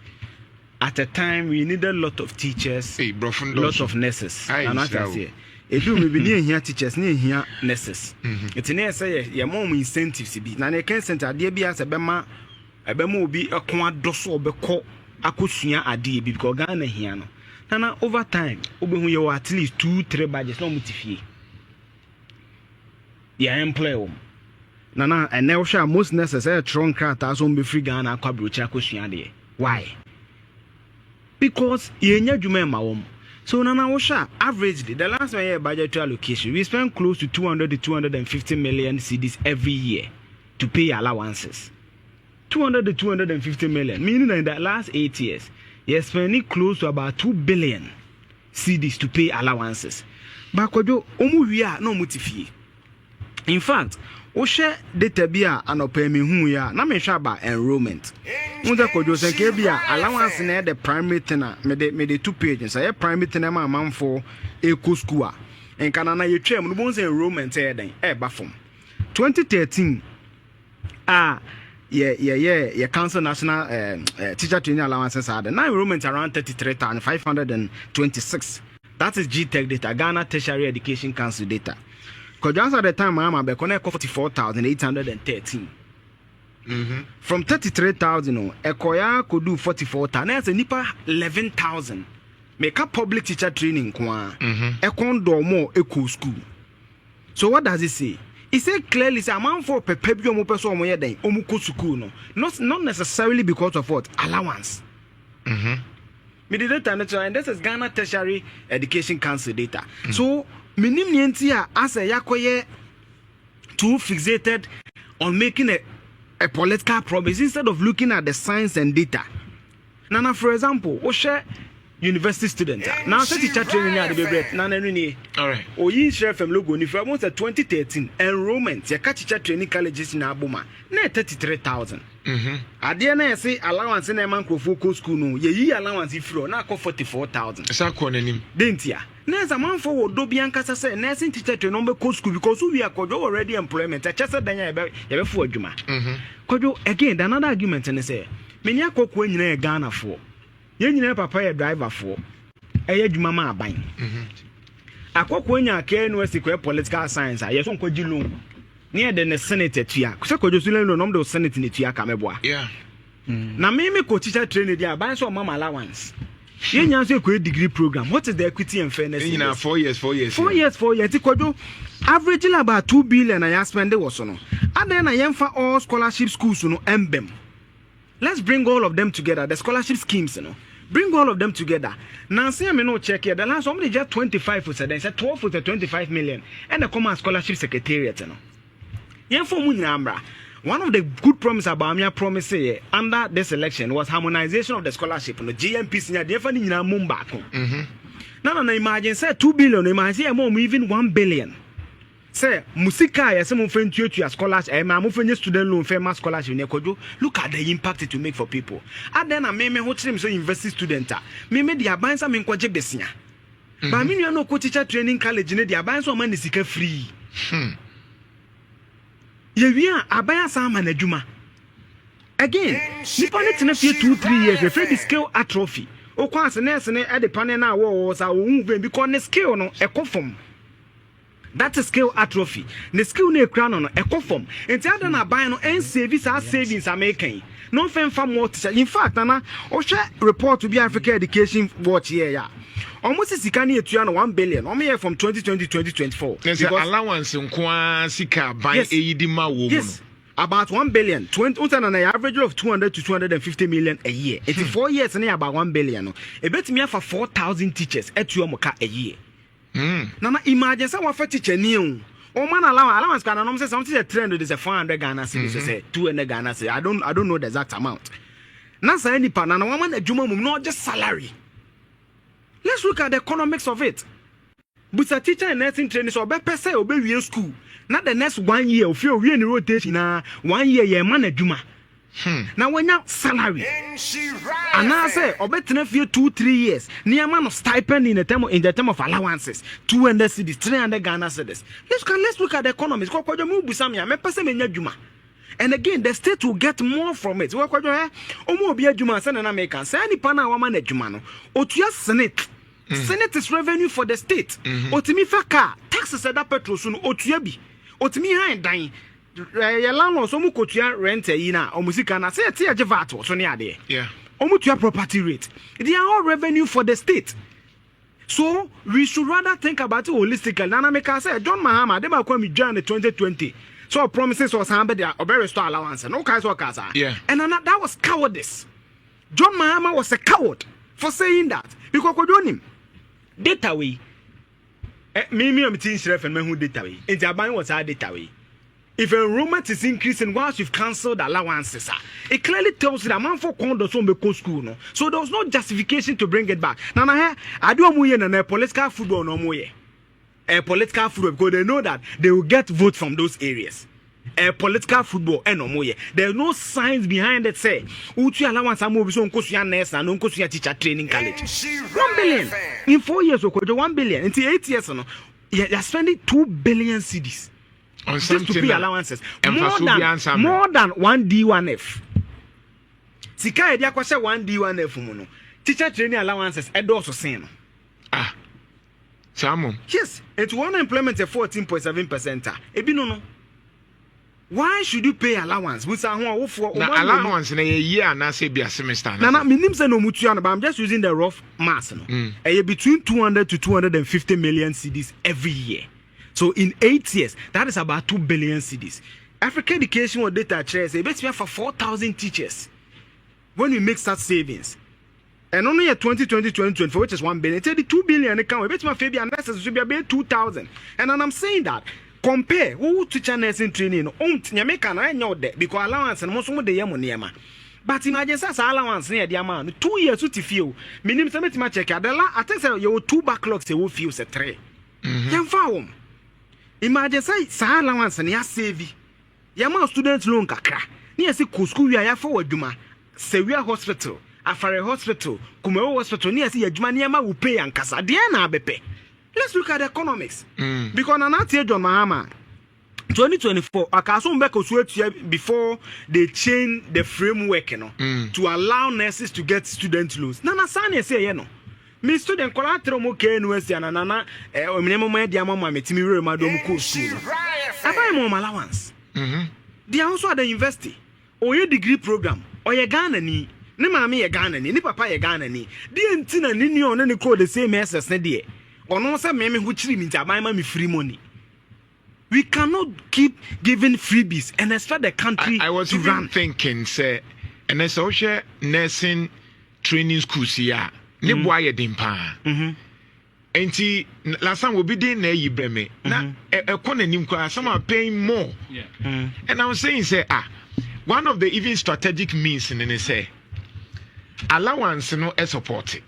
at the time we needed a lot of teachers, a lot of nurses. And not as here. If you be near here teachers, near here nurses. It's near say your mom incentives be. Now they can send a dear be as a bema be a quad dosso be call akusia adi because Ghana here no. Now over time, oben you at least 2-3 budgets no mutifie. Yeah, employ Nana and now share most necessary strong cat as on be free Ghana kwabrocha akusia de. Why? Because ye nya dwuma ma wom. So Nana Osha, averagely, the last 1 year budgetary allocation, we spend close to 200 to 250 million cedis every year to pay allowances. 200 to 250 million, meaning that in the last 8 years, you're spending close to about 2 billion cedis to pay allowances. But kojo omu wia no mutifie. In fact, Osha data bia anope me hu ya na me hwa ba enrollment. Unza kojo senke bia allowance na the primary tenor me the 2 pages. Say primary tenor ma man for eco school. En kana na yetwam no bon say enrollment e den e ba from 2013 yeah council national teacher training allowances are the now enrollment around 33,526. That is GTech data, Ghana Tertiary Education Council data. Because just at the time Mahama be connect 44,813. From 33,000 Ekoya could do 44,000. That's a nipa 11,000. Make a public teacher training kwa. Ekon do more eco school. So what does it say? It said clearly say amount for pepebio mo person mo yeden omuko school no. Not necessarily because of what? Allowance. Me the data and this is Ghana Tertiary Education Council data. So minim nientia as a yakoye too fixated on making a political promise instead of looking at the science and data. Now for example, o share university student. Now say teacher training at the baby. Now all right. O yi share from logo ni from 2013 enrollment ya teacher training colleges in Abuma. Na 33,000. Ade na say allowance na man crofo school no. Ye allowance ifro na 44,000. Sa ko nanim. Dentia. Na za man for do bi ankasa say nursing teacher training no be school because we are kojo already employment. Chese danya ye be fu adwuma. Kojo again another argument na say many akoko nyina Ghana for. Yen nyina papa ye driver for eye adwuma ma aban akoko nya aka university kwa political science a yeso nkoji loan ne de ne senate tua se kojo su loan no do senate ne tua ka meboa na me ko teacher training dia aban so mama allowance yen nya so ko degree program. What is the equity and fairness? In 4 years 4 years ti kojo averaging about 2 billion and ya spend was no aden na yemfa all scholarship schools no embem. Let's bring all of them together. The scholarship schemes, bring all of them together. Now, see, me no check here. The last somebody just 25 for they said 12 for the 25 million, and the common scholarship secretariat. One of the good promises about me promise under this election was harmonization of the scholarship. GMP senior, definitely in Mumbai. Now, imagine say 2 billion. Imagine more even 1 billion. Say musika ya se mo fentuo to scholarship ma mo fenye student loan fair scholarship ne kojo. Look at the impact it will make for people. And then me ho kire me so university student me the abansa me nkoje besia ba me nua no ko teacher training college ne the abansa man sika free ye wi a abaya sa ma na dwuma again nipa ne tena fie 2-3 years refer the skill atrophy o kwa ase na e de panel na wo sa wo hu because ne skill no e kofom. That's a skill atrophy. The skill ne crown on a conform. And the other na buy no and savings are making. No fan from more. In fact, Anna, Osha report to be Africa Education Watch here. Yeah. Almost 1 billion. Only from 2020 to 2024. There's an allowance in Sika by Aidima. Yes. About 1 billion. 20 on an average of 200 to 250 million a year. It's 4 years and about 1 billion. A bet me for 4,000 teachers at Yomoka a year. Nana imagine someone for teacher new. Oh man, allowance can say something a trend is a 400 Ghana cedis, say 200 Ghana cedis. I don't know the exact amount. Nasa any pan and woman a juma not just salary. Let's look at the economics of it. But a teacher in nursing training so be per se obey school. Not the next 1 year of your real rotation 1 year man a juma. Now when you salary and I say obetene few 2-3 years near man of stipend in the term of allowances 200 cedis 300 Ghana cedis. Let's look at the economies. And again the state will get more from it. Senate is revenue for the state. Otimi faka taxes at that petrol soon otuabi otimi hand dying. Landlord so mu kotua rent na omusika na say tie vat so ne ade omutua property rate. They are all revenue for the state, so we should rather think about it holistically. Nana make us say John Mahama dem akwa mi Jan 2020 so promises was hambe there obe restore allowance no kai so kasa and that was cowardice. John Mahama was a coward for saying that because ko donim data we me am tin shref and me hu data we enti aban was our data we. If enrollment is increasing whilst you've cancelled allowances, it clearly tells you that man for condo so be school no. So there was no justification to bring it back. Now I do a political football no more. A political football because they know that they will get votes from those areas. A political football and no more. There's no science behind it. Say, utu allowance amu biso nkosuya nurse na nkosuya teacher training college. 1 billion in 4 years. 1 billion in 8 years. No, you're spending 2 billion cedis. On just to pay allowances more than 1D1F. Sika edi akwase 1D1F mu no. Teacher training allowances edo so sen no. Chamo. Yes, it's one employment at 14.7%. Ebi no. Why should you pay allowance? We say allowance in a year and I say be a semester. Nana, minim say no mutuana, but I'm just using the rough mass. No, between 200 to 250 million cedis every year. So in 8 years, that is about 2 billion cedis. African education or data shares, it bets me for 4,000 teachers. When we make such savings, and only at 2020-2024, which is 1 billion, 32 billion account. It bets me Fabian Nurses should be about 2,000. And then I'm saying that. Compare who teacher nursing training nyameka na enyo de because allowance no so mo de yam niema but imagine say allowance na de amount 2 years to feel minim say metima check adela I think say you 2 backlogs say wo feel say 3 yam fa wom imagine say allowance na ya save yam student loan kakra na yesi ko school wi ya fa waduma Sewia hospital Afare hospital Kumewo hospital na yesi adwuma niema wo pay ankasa de na abepe. Let's look at the economics. Because Nanatie John Mahama 2024, before they change the framework, to allow nurses to get student loans. Nana Sani say, me student collateral mo KNUST and Nana minimum diamond metimi madam course. I buy more allowance. They also are the university or your degree program or your Ghana ni. Ni mami ye Ghana ni papa ye Ghana ni. Di entina ni ni on ni call the same SS na die. Ono say me who chiri me me free money. We cannot keep giving freebies and expect the country I was to even run. thinking say and a social nursing training schools here ne boy dimpa. Enti last time we be doing na yibreme na economy kwa some are paying more. And I was saying say one of the even strategic means in say allowance no support it.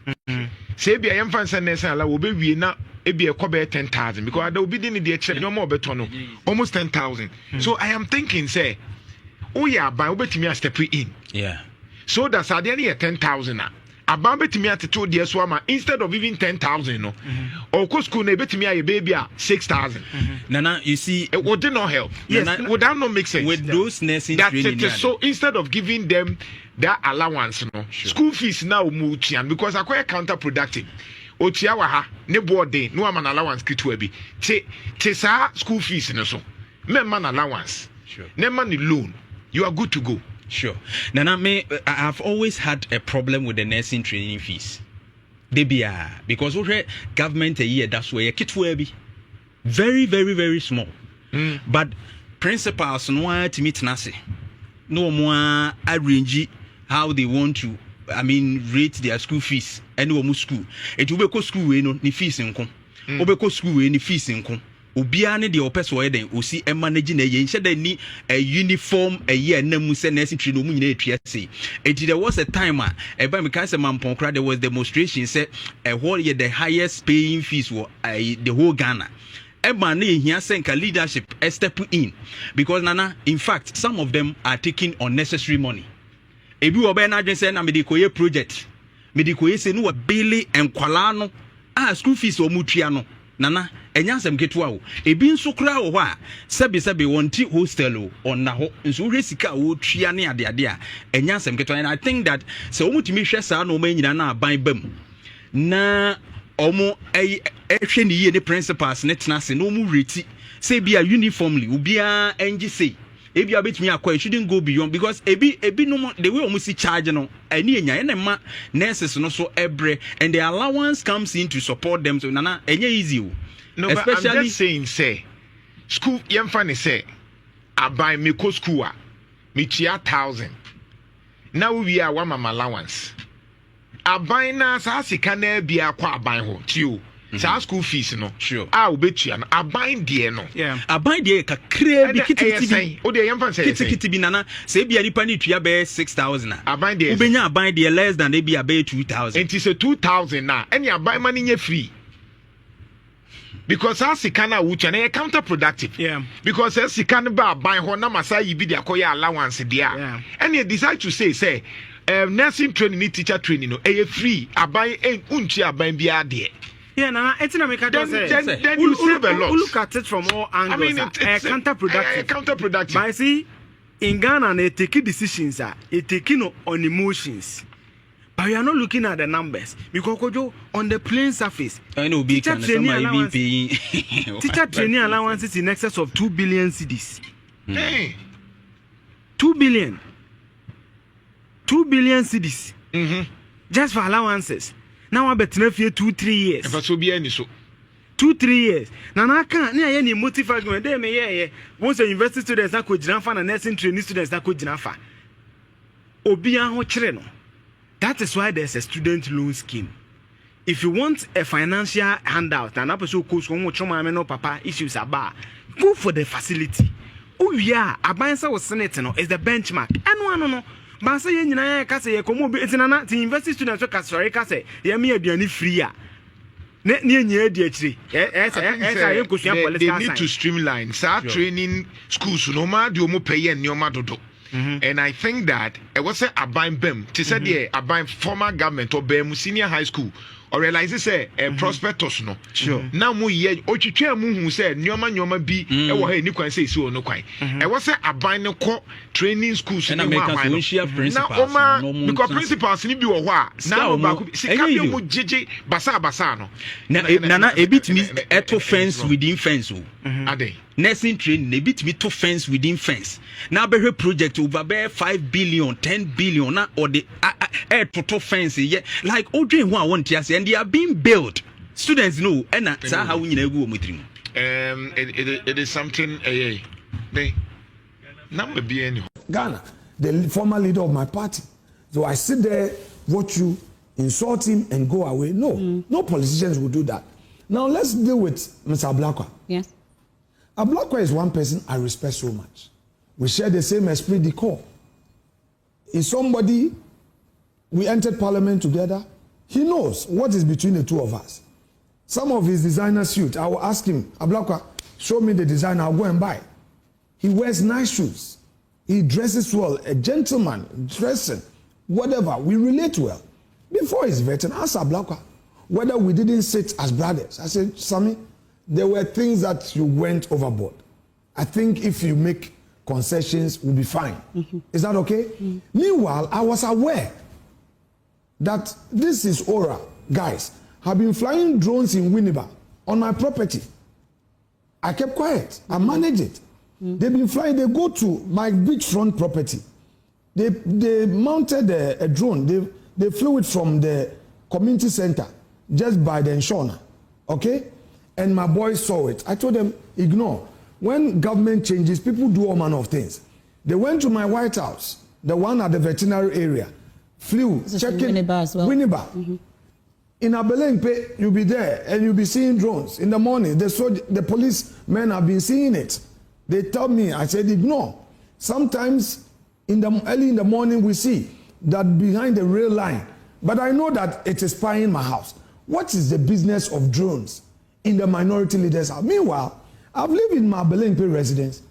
Say be I am fancy nurse allow will be na e be a cover 10,000 because there will be the check no more better no almost 10,000. So I am thinking say oh yeah by obetimi a step in. Yeah. So that's at the end 10,000 about betimi at 2 years swama instead of even 10,000 no. Or course school na betimi a baby 6,000. Nana, you see it would not help. Yes, Nana, would that not make sense? With those nursing training. So instead of giving them that allowance school fees now move because I quite counterproductive. Otia wa ha ne board day no man allowance kitu bi. Te sa school fees no so. Me man allowance. Sure. Ne man loan. You are good to go. Sure. Nana, I've always had a problem with the nursing training fees. They be because we government a year that's where kitu bi. Very, very, very small. But principals no want to meet nasi. No more arrange how they want to rate their school fees and no school it will be school we no ni fees nko obeko school we ni fees nko obia ne de opeso ye den osi e manage na ye nche da ni a uniform a year na mu se nursing training no mu nyina etua sei there was a time e ba me kan se mampon kra there was demonstration say what ye the highest paying fees were the whole Ghana. Leadership step in because Nana, in fact, some of them are taking unnecessary money. Ebi obe na adwen say na medikoye project. Medikoye say no Bailey and Kwalano school fees o mutua no. Nana, enya asem ketua o. Ebi nso kra wo ho a sebe wonti hostel o onna ho. Nso hwe sika wo tua ne ade a enya asem ketua and I think that say omutimi hwe sa na o ma nyina na aban bam. Na omo ehwe ni ye ne principals ne tenase no mu reti say bia uniformly obia engi say ebi abetumi akwa shouldn't go beyond because ebi no the way omo si charge no ani enya ene ma nurses no so ebre and the allowance comes in to support them so nana enye easy o no especially but I'm just saying say school yemfa ne say aban me ko school a me tia 1,000 now we are one mama allowance aban na sa sika na bia kwa aban ho tio sa school fees no sure obetua no aban de no yeah aban de kakra bi kititi o de yemfa say kititi bi nana say bia nipa ni tua be 6,000 aban de ubenya aban de less than bia be 2,000 enti say 2,000 na any aban man nye free because as sika na wucha na counterproductive because as sika na ba aban ho na masa yi bi de akoya allowance dia and you decide to say nursing training teacher training no free aban unchi aban bia de. Yeah, Nana, it's not then you save a lot. Look at it from all angles. I mean, it's counterproductive. Counterproductive. But I see, in Ghana, they take decisions. They take on emotions. But we are not looking at the numbers because Kojo, on the plain surface, teacher training allowances in excess of 2 billion cedis. Hey. 2 billion. 2 billion cedis. Just for allowances. Now I bet 2-3 years. If I so be any so. 2-3 years. Now I can't near any motive argument. They may once the university students that could jinafa and nursing training students that could jinafa. Obiya ho chire no. That is why there's a student loan scheme. If you want a financial handout, and episode course one choma no papa issues about, go for the facility. Oh yeah, Abansa was Senate no is the benchmark. And no. But say you na ka say komo be tinana the university students we ka sorry ka say ye me aduani free a. Ne nyɛ di akiri. They need to streamline. Start training schools no ma di omo pay and nyoma dodo. And I think that it was a Abine Bem. To say the Abine former government or Bem senior high school or realize say a prospectus no. Sure. Now mu ye ochiche mu who said nyoma bi e wo ha ni kwan say so no kwan. E was a Abine ko training schools and American principals. Now oma because principals ni bi wo ho a now ba ku sika bi mu jeje basa no. Na a bit me eto fence within fence o. Ade. Nursing training a bit me to fence within fence. Now be project over 5 billion, 10 billion na or the total fence like Odrin one want and they are being built. Students know and that's how we know go with it is something number be any Ghana, the former leader of my party. So I sit there, watch you, insult him and go away. No politicians will do that. Now let's deal with Mr. Ablakwa. Yes. Ablakwa is one person I respect so much. We share the same esprit de corps. Is somebody, we entered parliament together. He knows what is between the two of us. Some of his designer suit, I will ask him, Ablakwa, show me the design, I'll go and buy. He wears nice shoes. He dresses well, a gentleman, dressing, whatever. We relate well. Before his veteran, ask Ablakwa whether we didn't sit as brothers. I said, Sammy, there were things that you went overboard. I think if you make concessions, we'll be fine. Is that okay? Meanwhile, I was aware that this is Aura. Guys, have been flying drones in Winneba on my property. I kept quiet. I managed it. They've been flying. They go to my beachfront property. They mounted a drone. They flew it from the community center just by the Nshona. Okay? And my boys saw it. I told them, ignore. When government changes, people do all manner of things. They went to my White House, the one at the veterinary area, flew, checking Winneba as well. Winneba. In Abelempe, you'll be there and you'll be seeing drones. In the morning, the policemen have been seeing it. They tell me, I said, ignore. Sometimes early in the morning, we see that behind the rail line. But I know that it is spying my house. What is the business of drones in the minority leaders' house? Meanwhile, I've lived in my Belenpe residence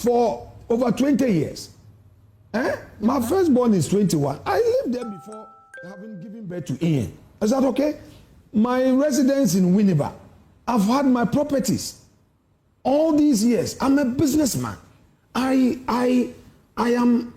for over 20 years. My firstborn is 21. I lived there before having given birth to Ian. Is that okay? My residence in Winneba. I've had my properties. All these years, I'm a businessman. I am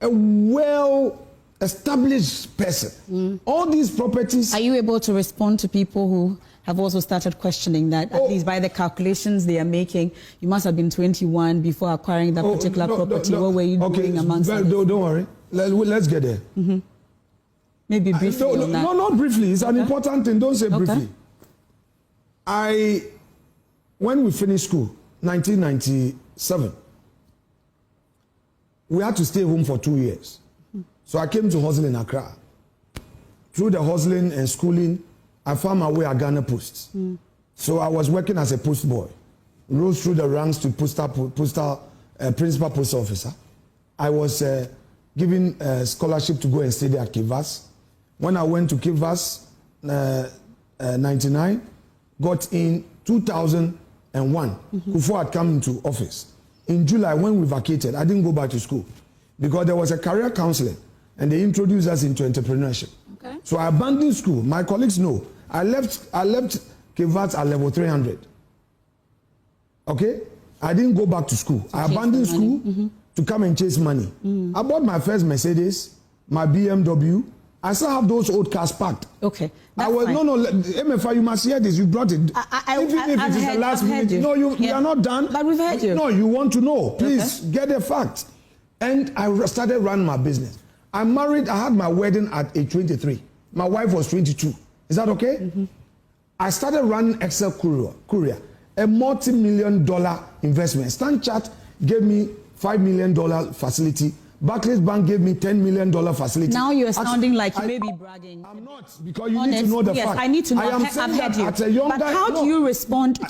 a well-established person. All these properties. Are you able to respond to people who have also started questioning that, at least by the calculations they are making, you must have been 21 before acquiring that particular property. What were you doing amongst them? Don't worry. Let's get there. Maybe briefly on that. No, not briefly. It's an important thing. Don't say briefly. When we finished school, 1997, we had to stay home for 2 years. So I came to hustle in Accra. Through the hustling and schooling, I found my way at Ghana Post. So I was working as a post boy. Rose through the ranks to principal post officer. I was given a scholarship to go and study at Kyei-Duah. When I went to Kyei-Duah, 99, got in 2001, before I'd come into office. In July, when we vacated, I didn't go back to school because there was a career counseling and they introduced us into entrepreneurship. Okay. So I abandoned school. My colleagues know. I left Kyei-Duah at level 300. Okay? I didn't go back to school. I abandoned school to come and chase money. I bought my first Mercedes, my BMW. I still have those old cars packed. Okay. I was fine. no, MFI, you must hear this. You brought it. Even if it is the last minute. No, you are not done. But we've heard you. No, you want to know. Please get the facts. And I started running my business. I'm married. I had my wedding at age 23. My wife was 22. Is that okay? Mm-hmm. I started running Excel Courier, a multi-million-dollar investment. StanChart gave me $5 million facility. Barclays Bank gave me $10 million facility. Now you're sounding like you may be bragging. I'm not, because you need to know the fact. I need to know. I've heard you. At a young but how do you respond?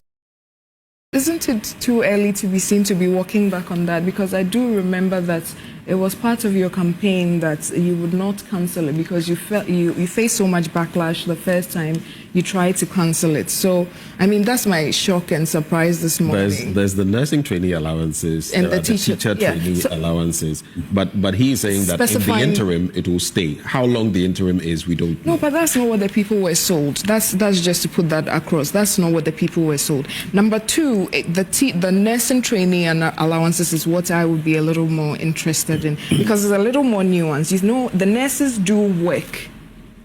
Isn't it too early to be seen to be walking back on that? Because I do remember that it was part of your campaign that you would not cancel it because you felt you faced so much backlash the first time you tried to cancel it. So, I mean, that's my shock and surprise this morning. There's the nursing trainee allowances and the teacher trainee allowances. But he is saying that in the interim it will stay. How long the interim is, we don't know. No, but that's not what the people were sold. That's just to put that across. That's not what the people were sold. Number two, the nursing trainee and allowances is what I would be a little more interested in because there's a little more nuance. You know, the nurses do work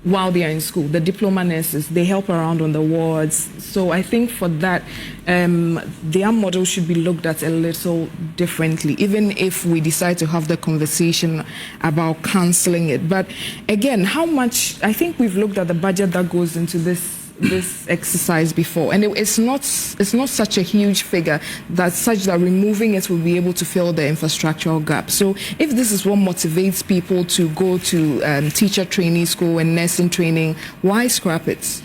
while they are in school. The diploma nurses, they help around on the wards. So I think for that, their model should be looked at a little differently, even if we decide to have the conversation about cancelling it. But again, how much, I think we've looked at the budget that goes into this exercise before, and it's not such a huge figure such that removing it will be able to fill the infrastructural gap. So if this is what motivates people to go to teacher training school and nursing training, why scrap it?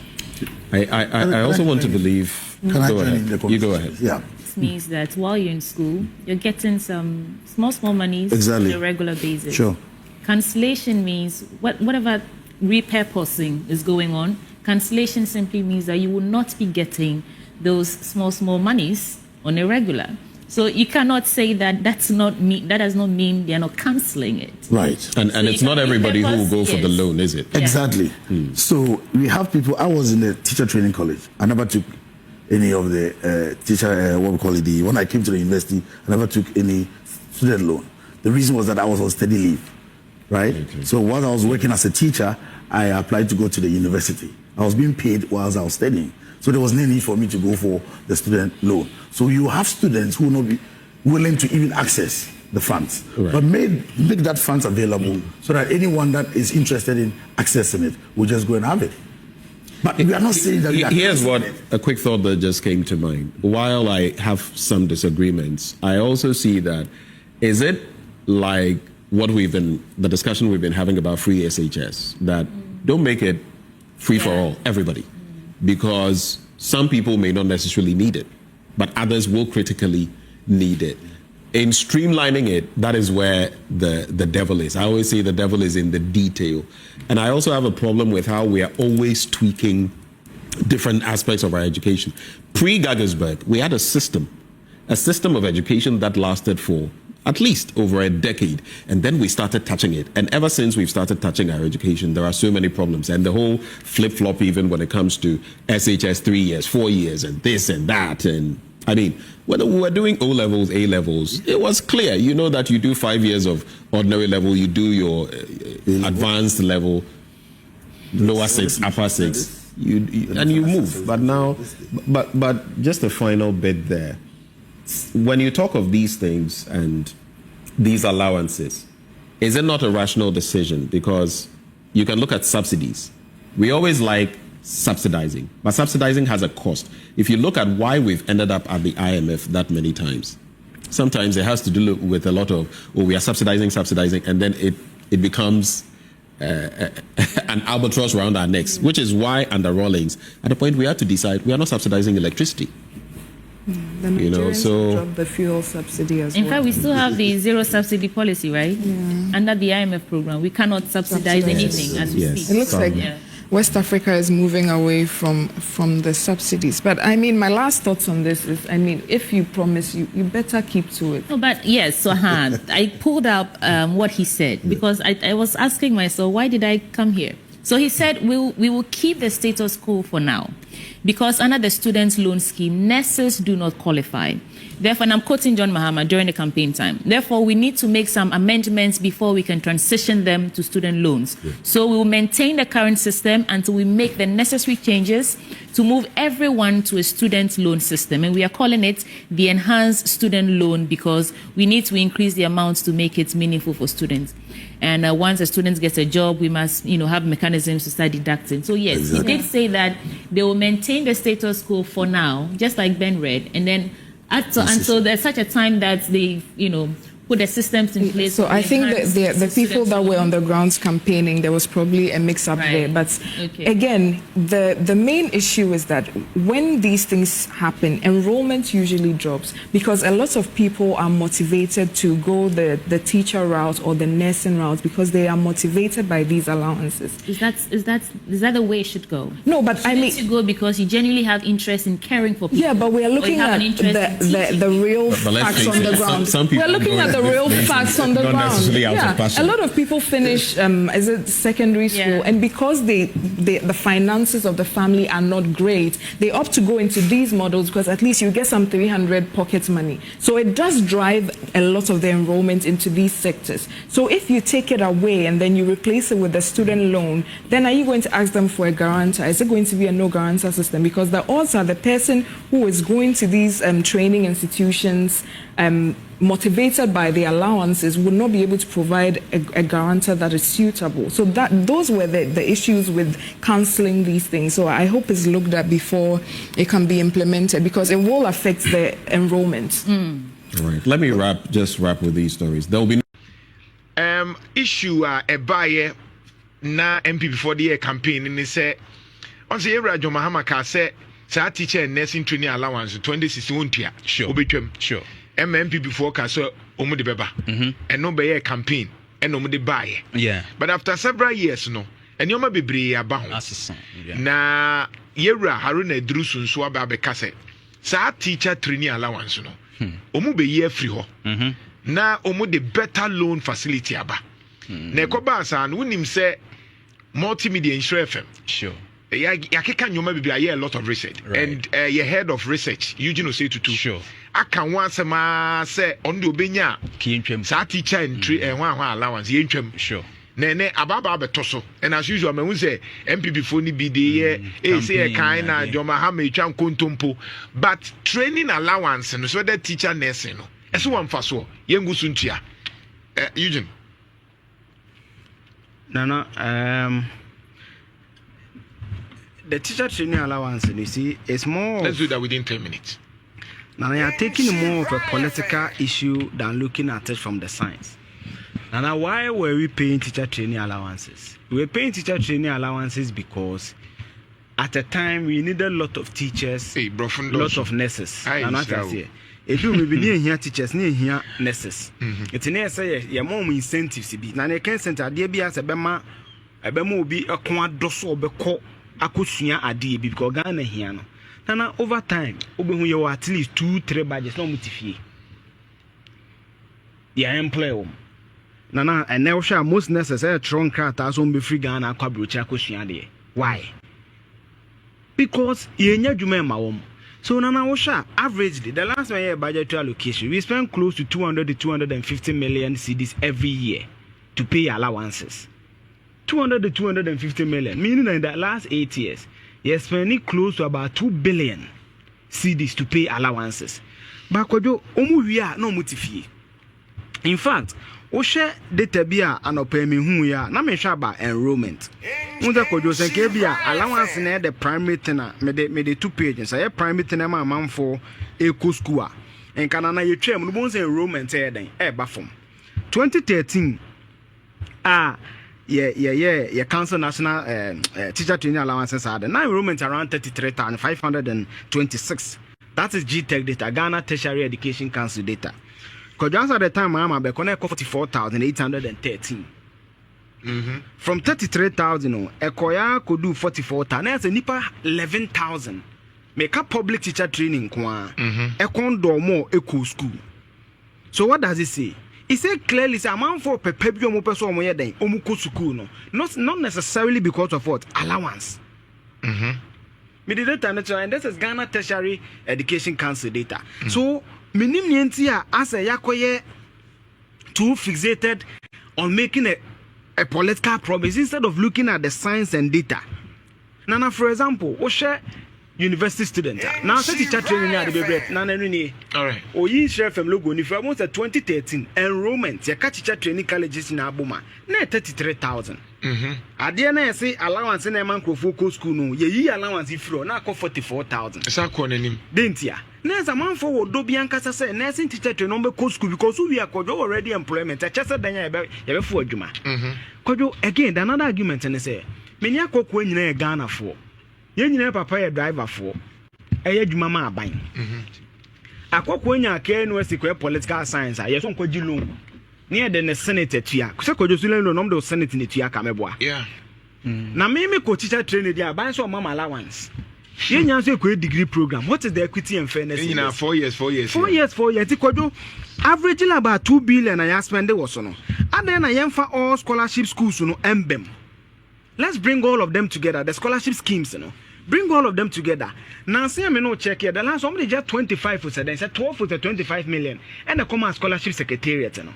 I also want to believe. Can I join in the conversation? You go ahead. Yeah. This means that while you're in school, you're getting some small monies on a regular basis. Sure. Cancellation means whatever repurposing is going on. Cancellation simply means that you will not be getting those small monies on a regular. So you cannot say that that does not mean they're not cancelling it. Right. And it's not everybody who will go for the loan, is it? Exactly. So we have people. I was in the teacher training college. I never took any of the teacher, what we call it, when I came to the university, I never took any student loan. The reason was that I was on study leave, right? Okay. So while I was working as a teacher, I applied to go to the university. I was being paid whilst I was studying. So there was no need for me to go for the student loan. So you have students who will not be willing to even access the funds. Right. But make that funds available so that anyone that is interested in accessing it will just go and have it. But we are not saying that... Here's a quick thought that just came to mind. While I have some disagreements, I also see that, is it like the discussion we've been having about free SHS, that don't make it free for all, everybody, because some people may not necessarily need it, but others will critically need it. In streamlining it, that is where the devil is. I always say the devil is in the detail. And I also have a problem with how we are always tweaking different aspects of our education. Pre-Gaggersberg, we had a system of education that lasted for at least over a decade, and then we started touching it. And ever since we've started touching our education, there are so many problems. And the whole flip-flop, even when it comes to SHS 3 years, 4 years, and this and that. And I mean, when we were doing O-levels, A-levels, it was clear. You know that you do 5 years of ordinary level, you do your advanced level, lower 6, upper 6, and you move. But now, but just a final bit there. When you talk of these things and these allowances, is it not a rational decision? Because you can look at subsidies. We always like subsidizing, but subsidizing has a cost. If you look at why we've ended up at the IMF that many times, sometimes it has to do with a lot of, we are subsidizing, and then it becomes an albatross around our necks, which is why under Rawlings, at the point we had to decide we are not subsidizing electricity. The Nigerians dropped the fuel subsidy as well. In fact, we still have the zero subsidy policy, right? Yeah. Under the IMF program, we cannot subsidize anything as we speak. It looks like West Africa is moving away from the subsidies. But I mean, my last thoughts on this is, I mean, if you promise, you better keep to it. No, but yes, so I pulled up what he said because I was asking myself, why did I come here? So he said, we will keep the status quo for now. because under the student loan scheme, nurses do not qualify. Therefore, and I'm quoting John Mahama during the campaign time, therefore, we need to make some amendments before we can transition them to student loans. Yeah. So we will maintain the current system until we make the necessary changes to move everyone to a student loan system. And we are calling it the enhanced student loan because we need to increase the amounts to make it meaningful for students. And once a student gets a job, we must, have mechanisms to start deducting. So yes, He did say that they will maintain the status quo for now, just like Ben read, and then until there's such a time that they, put the systems in place. So I think that the people that were on the grounds campaigning, there was probably a mix-up there. But again, the main issue is that when these things happen, enrollment usually drops because a lot of people are motivated to go the teacher route or the nursing route because they are motivated by these allowances. Is that the way it should go? No, but I mean, you go because you genuinely have interest in caring for people. Yeah, but we are looking at the real facts on the ground. Some people we're looking at the real facts on the ground. Yeah. A lot of people finish secondary school, and because the finances of the family are not great, they opt to go into these models because at least you get some 300 pocket money. So it does drive a lot of the enrollment into these sectors. So if you take it away and then you replace it with a student loan, then are you going to ask them for a guarantor? Is it going to be a no guarantor system? Because the odds are the person who is going to these training institutions motivated by the allowances would not be able to provide a guarantor that is suitable. So those were the issues with cancelling these things. So I hope it's looked at before it can be implemented because it will affect the enrollment. All right. Let me wrap with these stories. There will be issue a buyer na MP before the campaign and they say on the area John Mahama ka say sa teacher and nursing training allowance 2016 sure sure MMP before ka so omo de beba and no be a campaign and omo de buy but after several years no and you ma bebre aba ho na yewra haruna edrusu nso aba be ka say sa teacher training allowance no omo be ye free ho na omo de better loan facility aba na ekoba sa no unim say multimedia insure FM sure yakeka nyoma bibia a lot of research and your head of research Eugene say to sure aka once ma say on the obenya kientwem sa teacher entry hwan allowance yentwem sure nene ababa betoso and as usual me say MPP phone bi dey say kind na Joma ha me twa nkontompo but training allowance no so that teacher nursing no eso wan fa so yengu suntua Eugene Nana the teacher training allowance, you see, it's more. Let's do that within 10 minutes. Now, they are taking more of a political issue than looking at it from the science. Now, why were we paying teacher training allowances? We were paying teacher training allowances because at the time we needed a lot of teachers, a lot of nurses. And that's it. If you will be near here teachers, near here nurses. It's near say, your mom incentives. Now, they can't send a DB as a Bema will be a quad dosso beko. Akusunya adi because Ghana here no. Nana over time, obehu you at least 2-3 budgets no mutifie. Yeah, employ Nana and now shall most necessary trunk cat as on be free Ghana kwabrocha akusunya de. Why? Because yenya dwuma ma wom. So Nana Osha averagely the last year budgetary allocation we spend close to 200 to 250 million cedis every year to pay allowances. 200 to 250 million, meaning that in the last 8 years, you're spending close to about 2 billion cedis to pay allowances. But kojo omu wia no mutifie. In fact, o share data bia anopemi hu ya na me hwa ba enrollment. Unza kojo senke bia allowance na the primary tenor me the 2 pages. Say primary tenor ma manfo eco school. En kana na ye twem no bon say enrollment e den e ba form. 2013 yeah, Council National Teacher Training Allowances are the now enrollment around 33,526. That is GTEC data, Ghana Tertiary Education Council data. Because at the time, I'm about 44,813. From 33,000, Ekoya could do 44,000. That's a nipa 11,000. Make up public teacher training, Ekon do more eco school. So what does it say? He said clearly, it's a man for perpetual person omuko school, no, not necessarily because of what allowance. Me the data natural, and this is Ghana Tertiary Education Council data. So minim nientia as a yakoye too fixated on making a political promise instead of looking at the science and data. Nana, for example, we share university student. Now, say teacher training at the baby. Nana, all right. O yi share from logo. If I want a 2013 enrollment, your teacher training colleges in Abuma, na 33,000. At the end, say allowance in a man for school. No, ye allowance if you na 44,000. It's a corner. Didn't ya? There's a man for Dobian Casa say nursing teacher to number school because we are already employment. I just said then you for Juma. Kojo again another argument and say many a cook when you Ghana for. You papa a driver for a Juma buying. A cook when you care no secret political science. I just want you loan near the Senate Tia. Kojo Sulan no those Senate in the Tia Kameboa. Yeah. Now, maybe co teacher training there buy some mama allowance. You know, a degree program. What is the equity and fairness? You know, 4 years. 4 years. 4 years. Averaging about 2 billion I spend there was no. And then I am for all scholarship schools, no MBEM. Let's bring all of them together. The scholarship schemes, you know. Bring all of them together. Now, see, I'm no check here. The last somebody just 25 for then said 12 for 25 million. And the common scholarship secretariat, you know.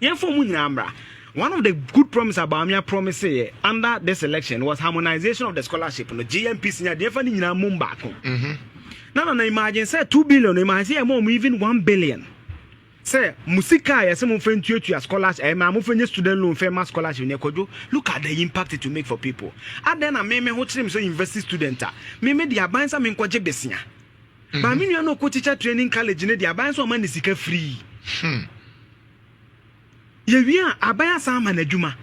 Yeah, for Munyambra. One of the good promises about me promise under this election was harmonization of the scholarship. The GMP senior definitely in a Mumbako. Now, imagine say 2 billion. Imagine more even 1 billion. Say Musika, yes, some friend to your scholarship. I'm offering student loan famous scholarship in Ekojo. Look at the impact it will make for people. And then I may watch them so university student. Maybe they are buying some in Kwaje Besia. But I mean, you know, teacher training college, they are buying some money free. Yeah, abaya sama na juma.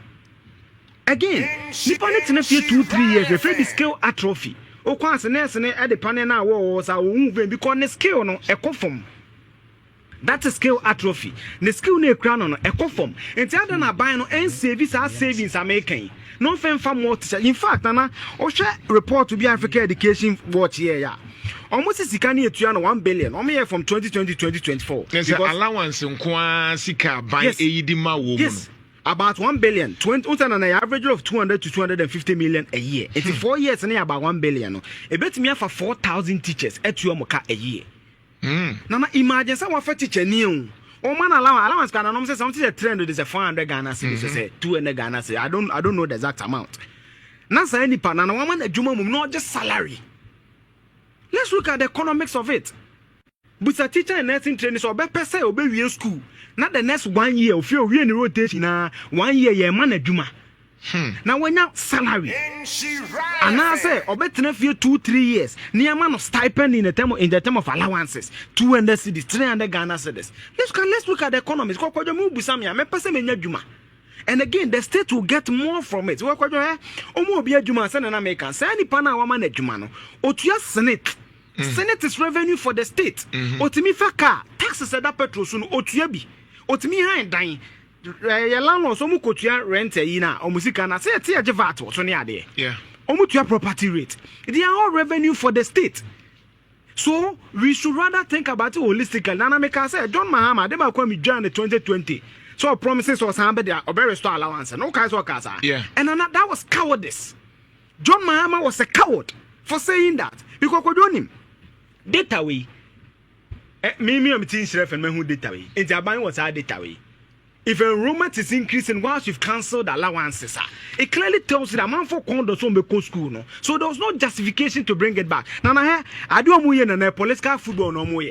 Again, nipa ne tena fie 2-3 years, we free the skill atrophy. O kwa se nurse ne e de pane na wo sa wo move because ne skill no e kofom. That is skill atrophy. The skill ne kra no e kofom. Enti ada na ban no en savings American. No fen fa more teacher. In fact, na o hwe report to be Africa Education Watch here ya. Almost sika ne etua no 1 billion. O me from 2020 to 2024. There's an allowance nkwa sika ban eyidi ma wo. Yes. About 1 billion. 20 an average of 200 to 250 million a year. 84 years and about 1 billion. No. E betimi for 4,000 teachers etua moka a year. Now imagine someone for teacher new. Oh man, allowance can I say something. The trend is a 400 Ghana cedis, say 200 Ghana cedis. I don't know the exact amount. Now say any partner, one man a juma not just salary. Let's look at the economics of it. But a teacher and nursing training so be per se obey in school. Not the next 1 year if you're in rotation. 1 year man a juma. Now when you salary, and I say, obetene for 2-3 years. Near man of stipend in the term of allowances, 200 cedis, 300 Ghana cedis. Let's look at the economies. And again, the state will get more from it. Senate is revenue for the state. Otimi faka taxes that petrol soon otuabi. Otimi hand dying. Your landlord so much rent na omusika na say tia VAT so ne ade. Yeah. Omutua property rate. They are all revenue for the state. So we should rather think about it holistically. Nana make say John Mahama they ba kwa mi Jan 2020. So promises was hambe there obe restore allowance. No kai so kasa. Yeah. And that was cowardice. John Mahama was a coward for saying that. Because we don't him. Data way. Me am tin sheriff and me who data way. It's aban was our data way. If enrollment is increasing whilst you've cancelled allowances, it clearly tells you that man for condos on the school. No? So there was no justification to bring it back. Now, I do a political football no more.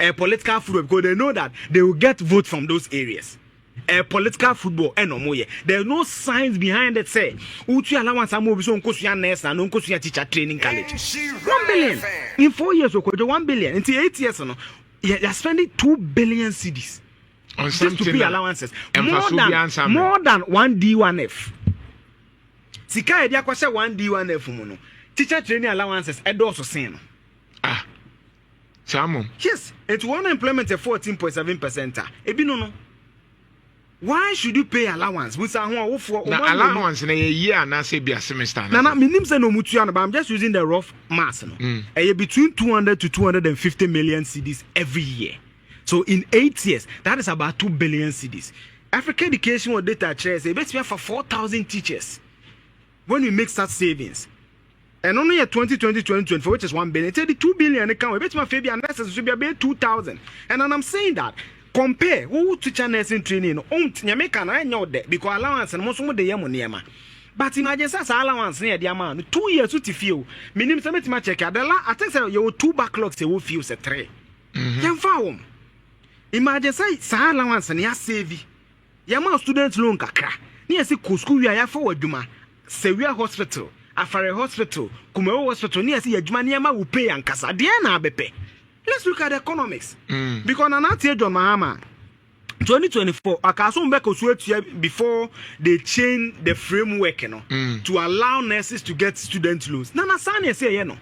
A political football because they know that they will get votes from those areas. A political football and no more. There's no science behind it. Say, Uchi allowance are moving on Kosuya nurse and on Kosuya teacher training college. 1 billion in 4 years. 1 billion into 8 years. No, you're spending 2 billion cedis. On just to pay allowances more than 1 D1F. Sika edia kwase 1 D1F mu no. Teacher training allowances also same. Samo. Yes, it's one employment at 14.7%. Ebi no. Why should you pay allowance? We say for allowance in a year na say be a semester. Na minim say no mutua no, but I'm just using the rough math no. Between 200 to 250 million cedis every year. So in 8 years, that is about 2 billion cedis. Africa Education or data shares, they basically for 4,000 teachers. When we make such savings, and only 2020-2024, which is 1 billion. It's 2 billion account. We bet my Fabian nurses should be about 2,000. And I'm saying that compare who teacher nursing training. Nyameka na know that because allowance and most of the yamoniema. But imagine such allowance near the amount 2 years to feel. Minimum summit my check. I think you 2 backlogs they will feel 3. Yan found. Imagine say allowance and ya save. Yama student loan kakra. Near say school we are forward Juma. Severe hospital. Afare hospital, Kumewo hospital, near see Jumaniama will pay and Casa Diana Bepe. Let's look at the economics. Because I'm not here, John Mahama. 2024, I can't back before they change the framework, you know, to allow nurses to get student loans. Nana Sanya say, you know,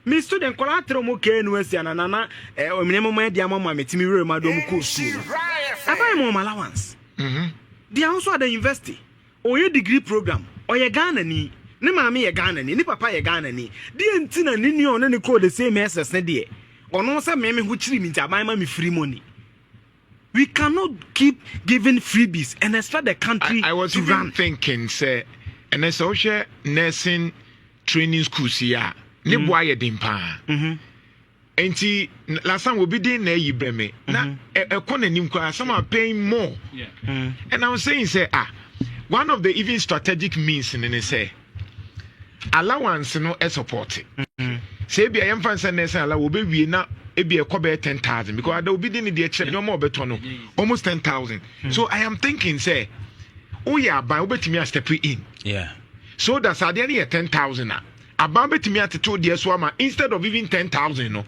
me student collateral okay, university and Nana, minimum diamond, my team, my dome course. I buy more allowance. They also at the university or your degree program or your Ghana ni. Ne maame ye Ghana ni papa ye Ghana ni de ntina ni ni on ne call the same SS ne de ono se me hu chiri mi ntaban ma me free money. We cannot keep giving freebies and expect the country I was to even run. thinking say and a social nursing training schools here ne boy ye din pa enti last time we be din na yi breme na economy kwa some are paying more and I was saying say one of the even strategic means in say allowance no support say be am fancy nurse allow we be na e be e 10,000 because there will be the check no more better no almost 10,000 so I am thinking say oh yeah by obetimi step in so that's at the end 10,000 about betimi at to the swama instead of even 10,000 no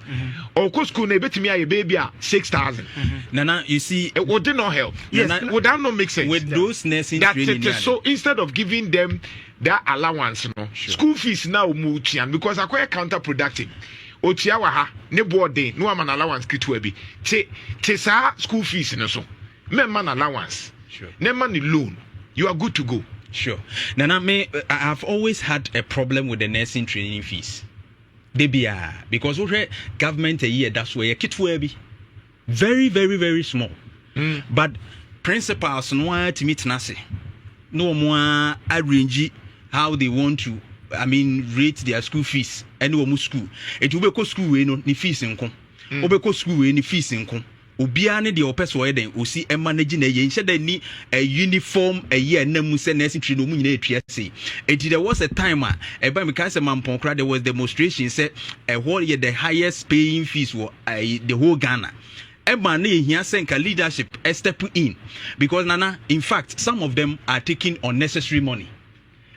or co school na betimi a baby 6,000 Nana you see it would not help would that not make sense with those nursing training so instead of giving them that allowance no school fees now muchian because akwa counterproductive otia wa ha ne board day no man allowance kitu abi te sa school fees no so me man allowance ne man loan you are good to go. Sure. Nana, I have always had a problem with the nursing training fees. Because we government a year that's where you get very, very, very small. But principals no to meet nasi. No more arrange how they want to rate their school fees and no school. It will be school ni fees in come. Obeko school ni fees in come. Obiane de opes wo eden osi e manage na ye nche da ni uniform a year na mu se nursing training mu nyina etua sei enti there was a time e ba me kan se mampon kra there was demonstration say what ye the highest paying fees for the whole Ghana e ba na ehia senka leadership step in because nana in fact some of them are taking unnecessary money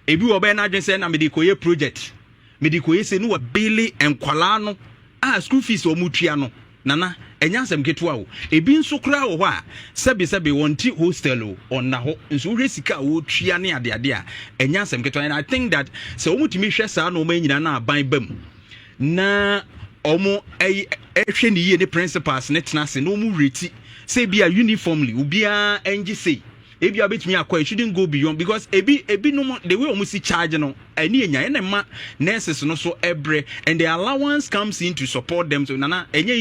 ebi wo be na adwen say na me de koye project me de koye se no wa bele enkwala no school fees o mu tua no nana enyasem ketua o ebi nso kra wo a sebe wonti hostel o onna ho nso resika wo tua ne ade a enyasem ketua and I think that se omutimi hwe saa no manyina na aban bam na omo ehwe ne ye ne principals ne tenase no mu reti se bia uniformly obia engi sei ebi abetimi akwa it shouldn't go beyond because ebi no the way omusi charge no ani enya na ma nurses no so ebre and the allowance comes in to support them so nana enye